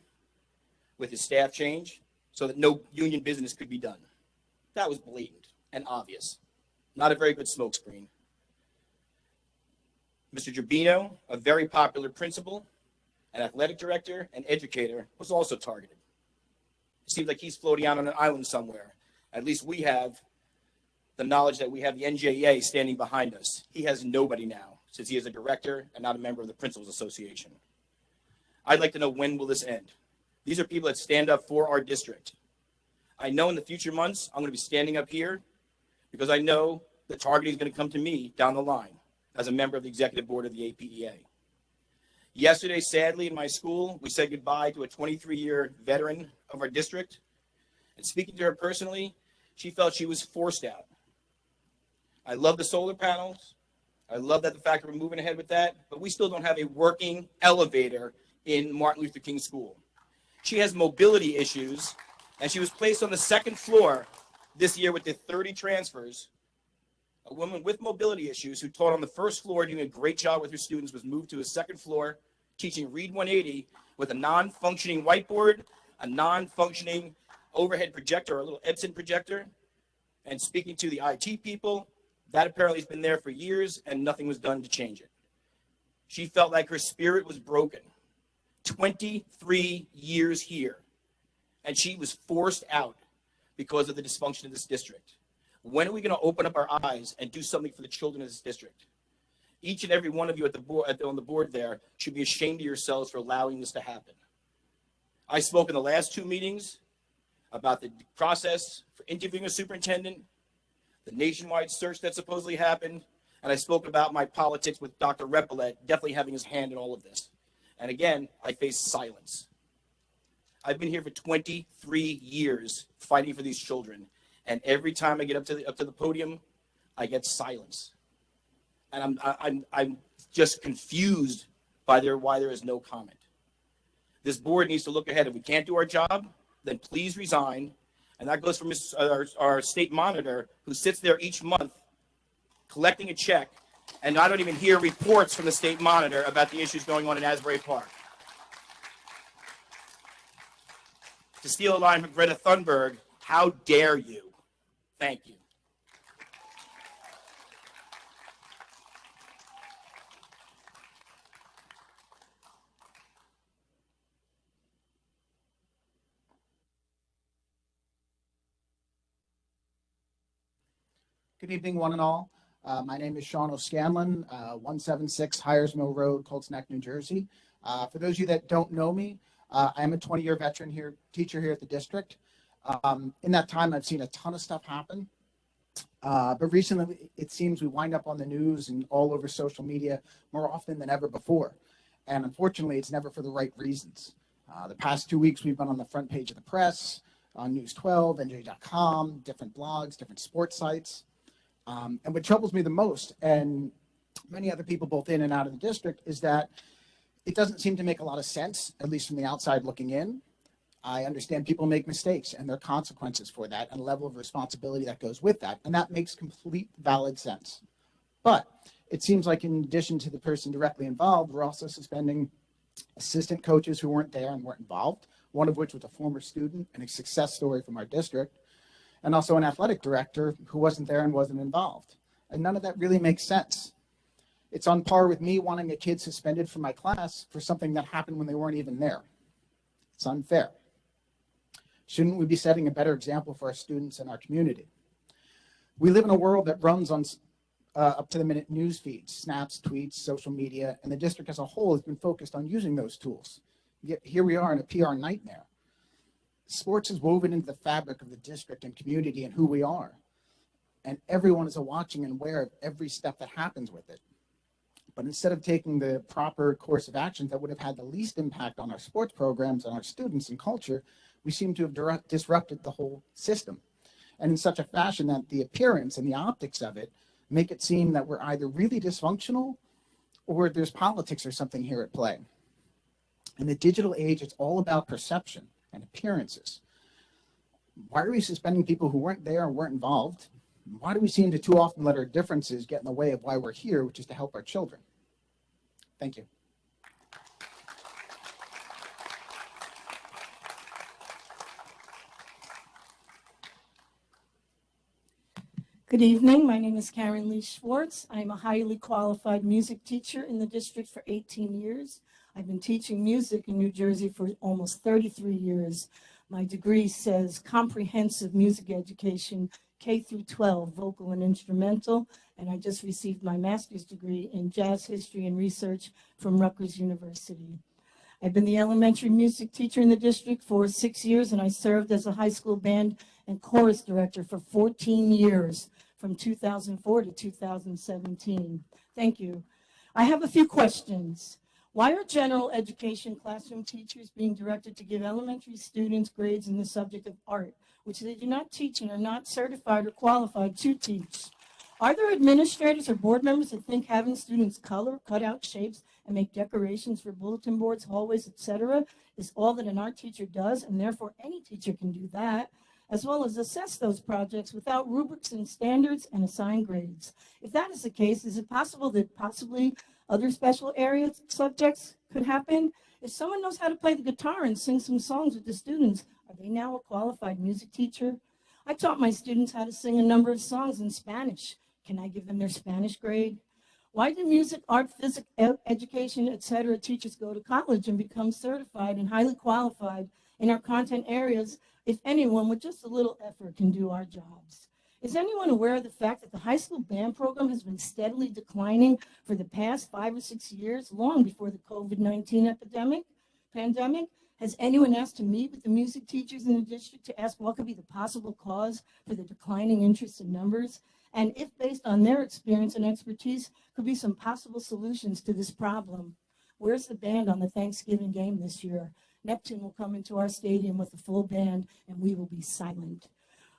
with his staff change so that no union business could be done. That was blatant and obvious. Not a very good smokescreen. Mr. Tribino, a very popular principal, an athletic director, and educator, was also targeted. It seems like he's floating out on an island somewhere. At least we have the knowledge that we have the NJEA standing behind us. He has nobody now, since he is a director and not a member of the Principals Association. I'd like to know, when will this end? These are people that stand up for our district. I know in the future months, I'm going to be standing up here because I know the targeting is going to come to me down the line as a member of the executive board of the APEA. Yesterday, sadly, in my school, we said goodbye to a 23-year veteran of our district. And speaking to her personally, she felt she was forced out. I love the solar panels. I love that the fact that we're moving ahead with that, but we still don't have a working elevator in Martin Luther King School. She has mobility issues, and she was placed on the 2nd floor this year with the 30 transfers. A woman with mobility issues who taught on the 1st floor, doing a great job with her students, was moved to a 2nd floor, teaching Read 180 with a non-functioning whiteboard, a non-functioning overhead projector, or a little Epson projector, and speaking to the IT people. That apparently has been there for years, and nothing was done to change it. She felt like her spirit was broken. 23 years here, and she was forced out because of the dysfunction of this district. When are we going to open up our eyes and do something for the children of this district? Each and every one of you at the board, on the board there, should be ashamed of yourselves for allowing this to happen. I spoke in the last 2 meetings about the process for interviewing a superintendent, the nationwide search that supposedly happened, and I spoke about my politics with Dr. Repollet definitely having his hand in all of this. And again, I face silence. I've been here for 23 years fighting for these children, and every time I get up to the podium, I get silence. And I'm just confused by why there is no comment. This board needs to look ahead. If we can't do our job, then please resign. And that goes for our state monitor, who sits there each month collecting a check, and I don't even hear reports from the state monitor about the issues going on in Asbury Park. To steal a line from Greta Thunberg, how dare you? Thank you. Good evening, one and all. My name is Sean O'Scanlan, 176 Hyers Mill Road, Colts Neck, New Jersey. For those of you that don't know me, I am a 20-year veteran here, teacher here at the district. In that time, I've seen a ton of stuff happen. But recently, it seems we wind up on the news and all over social media more often than ever before. And unfortunately, it's never for the right reasons. The past 2 weeks, we've been on the front page of the press, on News 12, NJ.com, different blogs, different sports sites. And what troubles me the most, and many other people both in and out of the district, is that it doesn't seem to make a lot of sense, at least from the outside looking in. I understand people make mistakes and there are consequences for that and a level of responsibility that goes with that. And that makes complete valid sense. But It seems like in addition to the person directly involved, we're also suspending assistant coaches who weren't there and weren't involved, one of which was a former student and a success story from our district, and also an athletic director who wasn't there and wasn't involved. And none of that really makes sense. It's on par with me wanting a kid suspended from my class for something that happened when they weren't even there. It's unfair. Shouldn't we be setting a better example for our students and our community? We live in a world that runs on up-to-the-minute news feeds, snaps, tweets, social media, and the district as a whole has been focused on using those tools. Yet here we are in a PR nightmare. Sports is woven into the fabric of the district and community and who we are. And everyone is watching and aware of every step that happens with it. But instead of taking the proper course of action that would have had the least impact on our sports programs and our students and culture, we seem to have disrupted the whole system. And in such a fashion that the appearance and the optics of it make it seem that we're either really dysfunctional or there's politics or something here at play. In the digital age, it's all about perception and appearances. Why are we suspending people who weren't there and weren't involved? Why do we seem to too often let our differences get in the way of why we're here, which is to help our children? Thank you. Good evening. My name is Karen Lee Schwartz. I'm a highly qualified music teacher in the district for 18 years. I've been teaching music in New Jersey for almost 33 years. My degree says comprehensive music education, K through 12, vocal and instrumental, and I just received my master's degree in jazz history and research from Rutgers University. I've been the elementary music teacher in the district for 6 years, and I served as a high school band and chorus director for 14 years, from 2004 to 2017. Thank you. I have a few questions. Why are general education classroom teachers being directed to give elementary students grades in the subject of art, which they do not teach and are not certified or qualified to teach? Are there administrators or board members that think having students color, cut out shapes, and make decorations for bulletin boards, hallways, etc., is all that an art teacher does, and therefore any teacher can do that, as well as assess those projects without rubrics and standards and assign grades? If that is the case, is it possible that possibly other special area subjects could happen? If someone knows how to play the guitar and sing some songs with the students, are they now a qualified music teacher? I taught my students how to sing a number of songs in Spanish. Can I give them their Spanish grade? Why do music, art, physics, education, etc. teachers go to college and become certified and highly qualified in our content areas if anyone with just a little effort can do our jobs? Is anyone aware of the fact that the high school band program has been steadily declining for the past 5 or 6 years, long before the COVID-19 pandemic? Has anyone asked to meet with the music teachers in the district to ask what could be the possible cause for the declining interest in numbers? And if, based on their experience and expertise, could be some possible solutions to this problem? Where's the band on the Thanksgiving game this year? Neptune will come into our stadium with a full band, and we will be silent.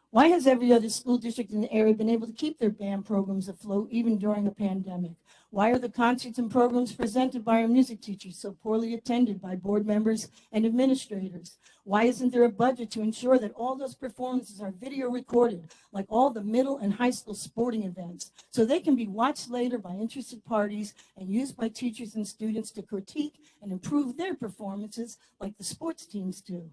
Why has every other school district in the area been able to keep their band programs afloat even during a pandemic? Why are the concerts and programs presented by our music teachers so poorly attended by board members and administrators? Why isn't there a budget to ensure that all those performances are video recorded, like all the middle and high school sporting events, so they can be watched later by interested parties and used by teachers and students to critique and improve their performances like the sports teams do?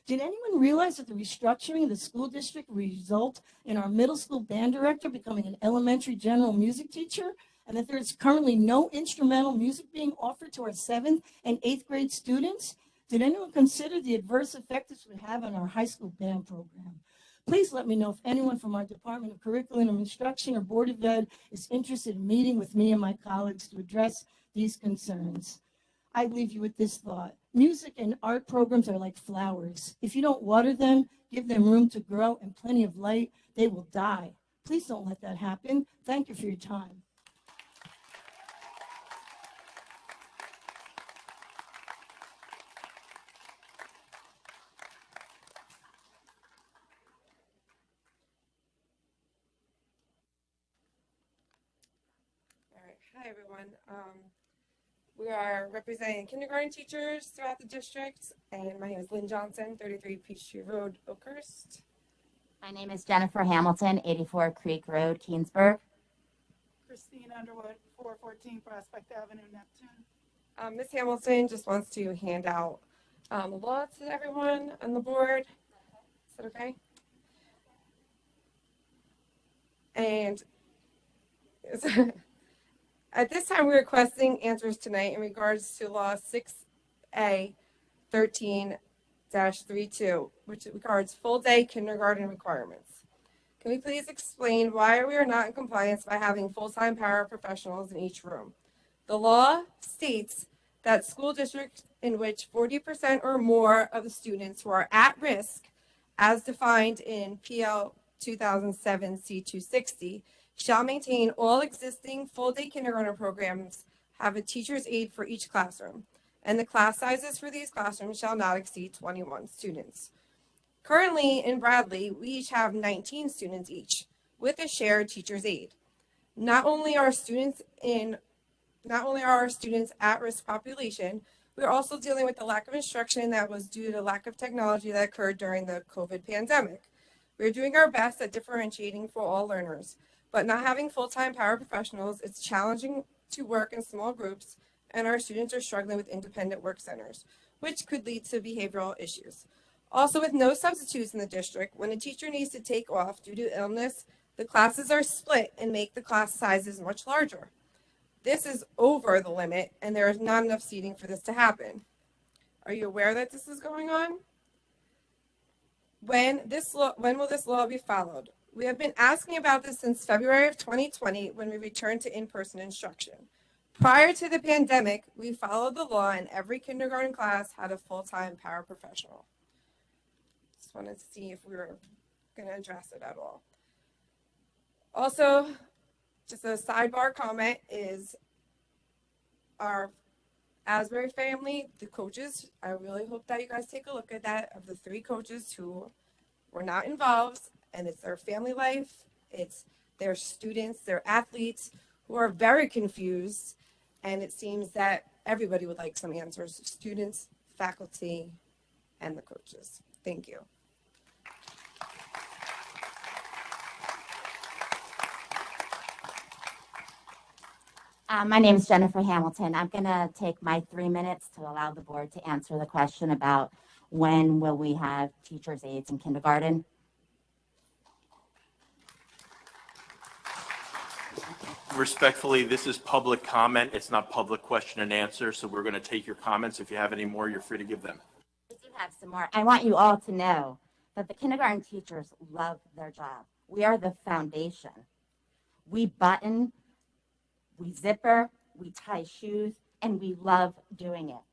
Did anyone realize that the restructuring of the school district result in our middle school band director becoming an elementary general music teacher, and that there is currently no instrumental music being offered to our 7th and 8th grade students? Did anyone consider the adverse effect this would have on our high school band program? Please let me know if anyone from our Department of Curriculum and Instruction or Board of Ed is interested in meeting with me and my colleagues to address these concerns. I leave you with this thought. Music and art programs are like flowers. If you don't water them, give them room to grow and plenty of light, they will die. Please don't let that happen. Thank you for your time. All right. Hi, everyone. We are representing kindergarten teachers throughout the district, and my name is Lynn Johnson, 33 Peachtree Road, Oakhurst. My name is Jennifer Hamilton, 84 Creek Road, Keensburg. Christine Underwood, 414 Prospect Avenue, Neptune. Ms. Hamilton just wants to hand out the law to everyone on the board. Is that okay? And at this time, we're requesting answers tonight in regards to Law 6A 13-32, which regards full-day kindergarten requirements. Can we please explain why we are not in compliance by having full-time paraprofessionals in each room? The law states that school districts in which 40% or more of the students who are at risk, as defined in PL 2007 C260, shall maintain all existing full-day kindergarten programs, have a teacher's aide for each classroom, and the class sizes for these classrooms shall not exceed 21 students. Currently in Bradley, we each have 19 students each, with a shared teacher's aide. Not only are our students at-risk population, we're also dealing with the lack of instruction that was due to lack of technology that occurred during the COVID pandemic. We're doing our best at differentiating for all learners, but not having full-time paraprofessionals, it's challenging to work in small groups, and our students are struggling with independent work centers, which could lead to behavioral issues. Also, with no substitutes in the district, when a teacher needs to take off due to illness, the classes are split and make the class sizes much larger. This is over the limit, and there is not enough seating for this to happen. Are you aware that this is going on? When will this law be followed? We have been asking about this since February of 2020 when we returned to in-person instruction. Prior to the pandemic, we followed the law and every kindergarten class had a full-time paraprofessional. Just wanted to see if we were going to address it at all. Also, just a sidebar comment is our Asbury family, the coaches, I really hope that you guys take a look at that, of the 3 coaches who were not involved, and it's their family life, it's their students, their athletes who are very confused, and it seems that everybody would like some answers, students, faculty, and the coaches. Thank you. My name is Jennifer Hamilton. I'm going to take my 3 minutes to allow the board to answer the question about when will we have teachers' aides in kindergarten. Respectfully, this is public comment. It's not public question and answer, so we're going to take your comments. If you have any more, you're free to give them. I do have some more. I want you all to know that the kindergarten teachers love their job. We are the foundation. We button, we zipper, we tie shoes, and we love doing it.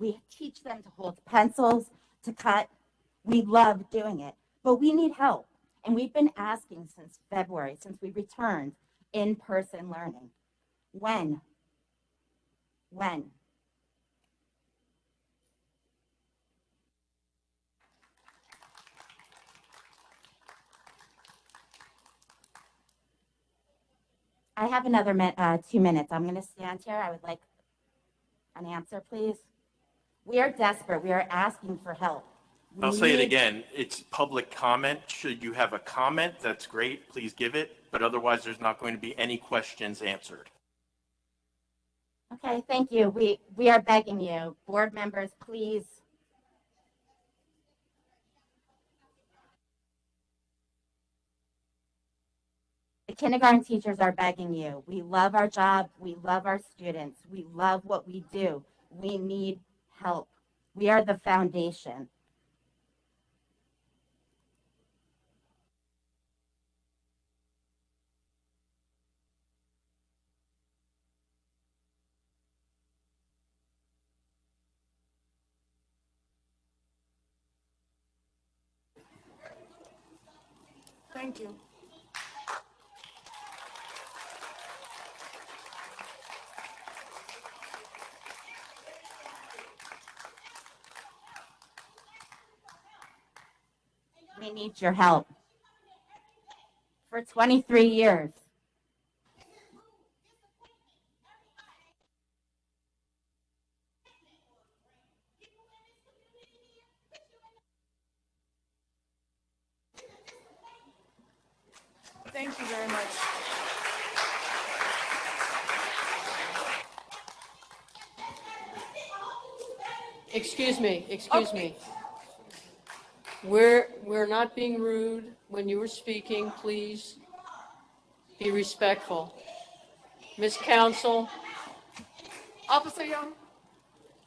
We teach them to hold pencils, to cut. We love doing it, but we need help. And we've been asking since February, since we returned in-person learning. When? I have another 2 minutes. I'm going to stand here. I would like an answer, please. We are desperate. We are asking for help. I'll say it again. It's public comment. Should you have a comment, that's great. Please give it. But otherwise, there's not going to be any questions answered. Okay, thank you. We are begging you. Board members, please. The kindergarten teachers are begging you. We love our job. We love our students. We love what we do. We need help. We are the foundation. Thank you. We need your help. For 23 years. Thank you very much. Excuse me, excuse me. We're not being rude. When you were speaking, please be respectful. Miss Council, Officer Young?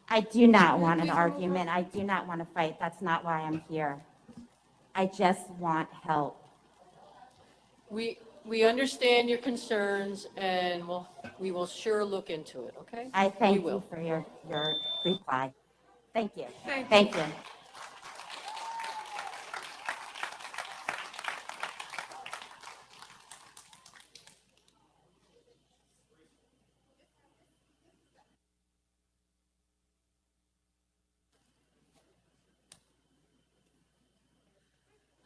I do not want an argument. I do not want to fight. That's not why I'm here. I just want help. we understand your concerns, and we will sure look into it, okay? I We thank will. you for your reply. Thank you. Thank you. you.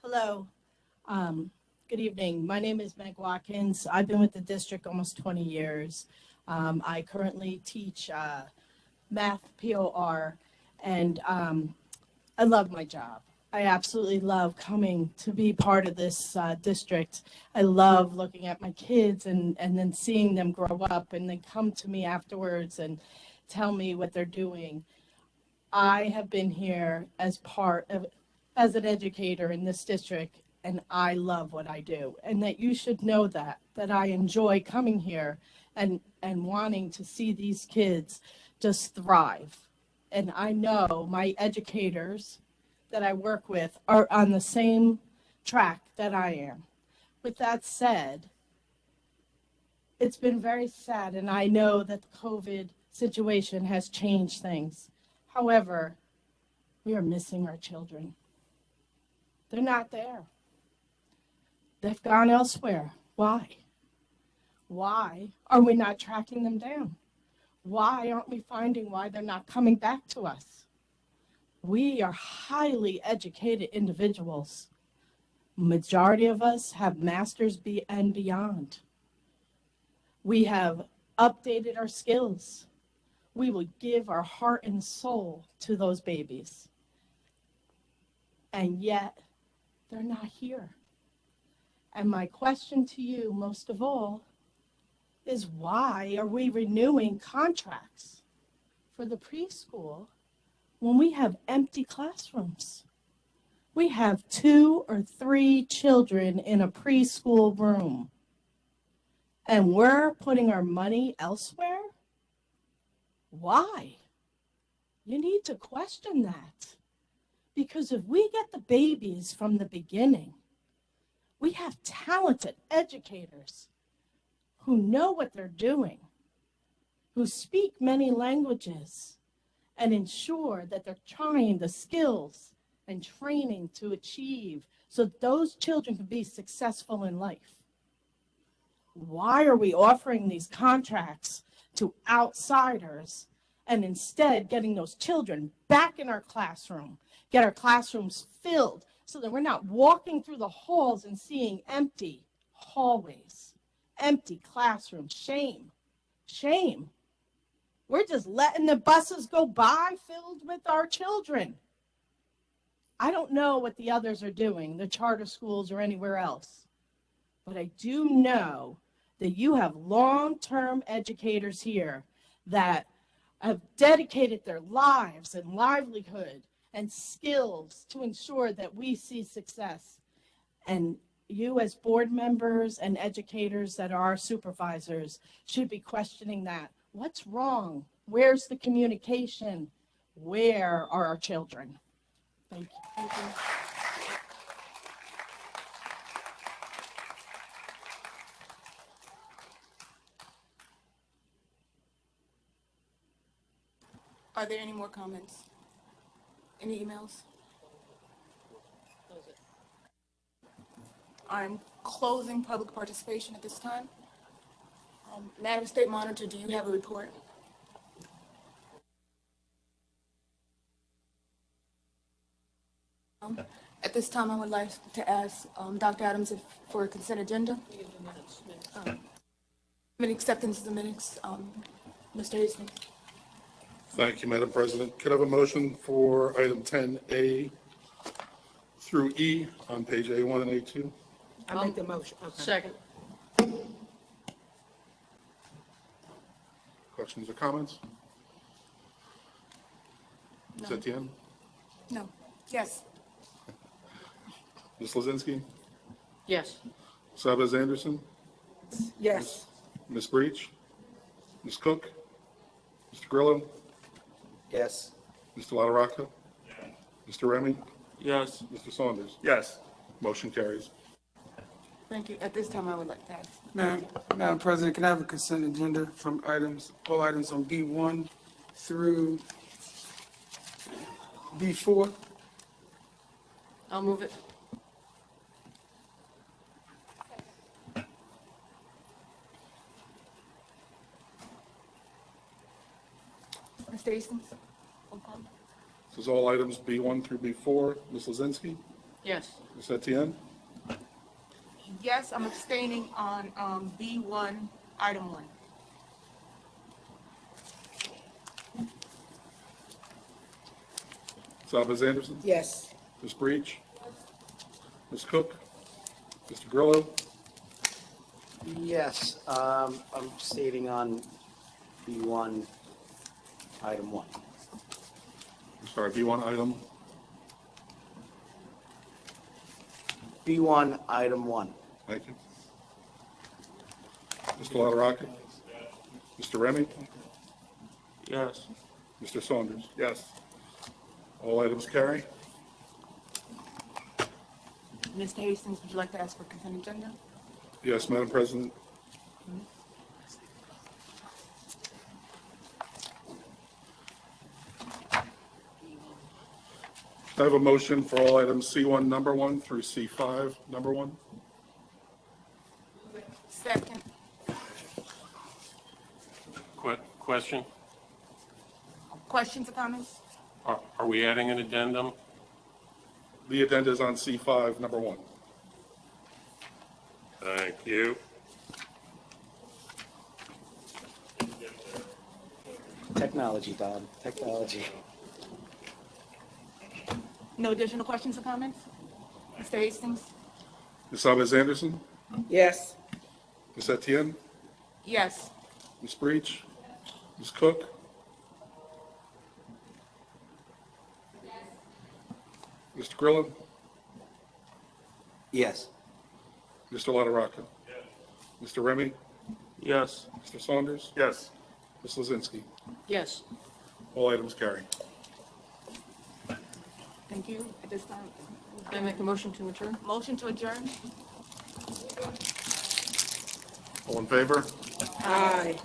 Hello. Good evening. My name is Meg Watkins. I've been with the district almost 20 years. I currently teach math, POR, and I love my job. I absolutely love coming to be part of this district. I love looking at my kids and then seeing them grow up and then come to me afterwards and tell me what they're doing. I have been here as as an educator in this district, and I love what I do. And that you should know that I enjoy coming here and wanting to see these kids just thrive. And I know my educators that I work with are on the same track that I am. With that said, it's been very sad, and I know that the COVID situation has changed things. However, we are missing our children. They're not there. They've gone elsewhere. Why? Why are we not tracking them down? Why aren't we finding why they're not coming back to us? We are highly educated individuals. Majority of us have masters and beyond. We have updated our skills. We will give our heart and soul to those babies. And yet, they're not here. And my question to you, most of all, is why are we renewing contracts for the preschool when we have empty classrooms? We have 2 or 3 children in a preschool room, and we're putting our money elsewhere? Why? You need to question that. Because if we get the babies from the beginning, we have talented educators who know what they're doing, who speak many languages, and ensure that they're trying the skills and training to achieve so those children can be successful in life. Why are we offering these contracts to outsiders and instead getting those children back in our classroom, get our classrooms filled so that we're not walking through the halls and seeing empty hallways, empty classrooms? Shame, shame. We're just letting the buses go by filled with our children. I don't know what the others are doing, the charter schools or anywhere else, but I do know that you have long-term educators here that have dedicated their lives and livelihood and skills to ensure that we see success. And you as board members and educators that are supervisors should be questioning that. What's wrong? Where's the communication? Where are our children? Thank you. Thank you. Are there any more comments? Any emails? I'm closing public participation at this time. Madam State Monitor, do you have a report? At this time, I would like to ask Dr. Adams for a consent agenda. Acceptance of the minutes. Mr. Hastings. Thank you, Madam President. Could I have a motion for item 10A through E on page A1 and A2? I make the motion. Okay. Second. Questions or comments? Ms. Etienne? No. Yes. Ms. Lozinski? Yes. Sabas Anderson? Yes. Ms. Breach? Ms. Cook? Mr. Grillo? Yes. Mr. LaRocca? Mr. Remy? Yes. Mr. Saunders? Yes. Motion carries. Thank you. At this time, I would like to ask. Madam President, can I have a consent agenda from all items on B1 through B4? I'll move it. Mr. Hastings? This is all items B1 through B4. Ms. Lozinski? Yes. Ms. Etienne? Yes, I'm abstaining on B1, item 1. Sabas Anderson? Yes. Ms. Breach? Ms. Cook? Mr. Grillo? Yes, I'm stating on B1, item 1. I'm sorry, B1 item? B1, item 1. Thank you. Mr. LaRocca? Mr. Remy? Yes. Mr. Saunders? Yes. All items carry. Mr. Hastings, would you like to ask for consent agenda? Yes, Madam President. I have a motion for all items C1 number 1 through C5 number 1. Second. Question? Questions or comments? Are we adding an addendum? The addenda is on C5 number 1. Thank you. Technology, Don, technology. No additional questions or comments? Mr. Hastings? Ms. Sabas Anderson? Yes. Ms. Etienne? Yes. Ms. Breach? Ms. Cook? Mr. Grillo? Yes. Mr. LaRocca? Mr. Remy? Yes. Mr. Saunders? Yes. Ms. Lozinski? Yes. All items carry. Thank you. At this time, Can I make a motion to adjourn? motion to adjourn? All in favor? Aye.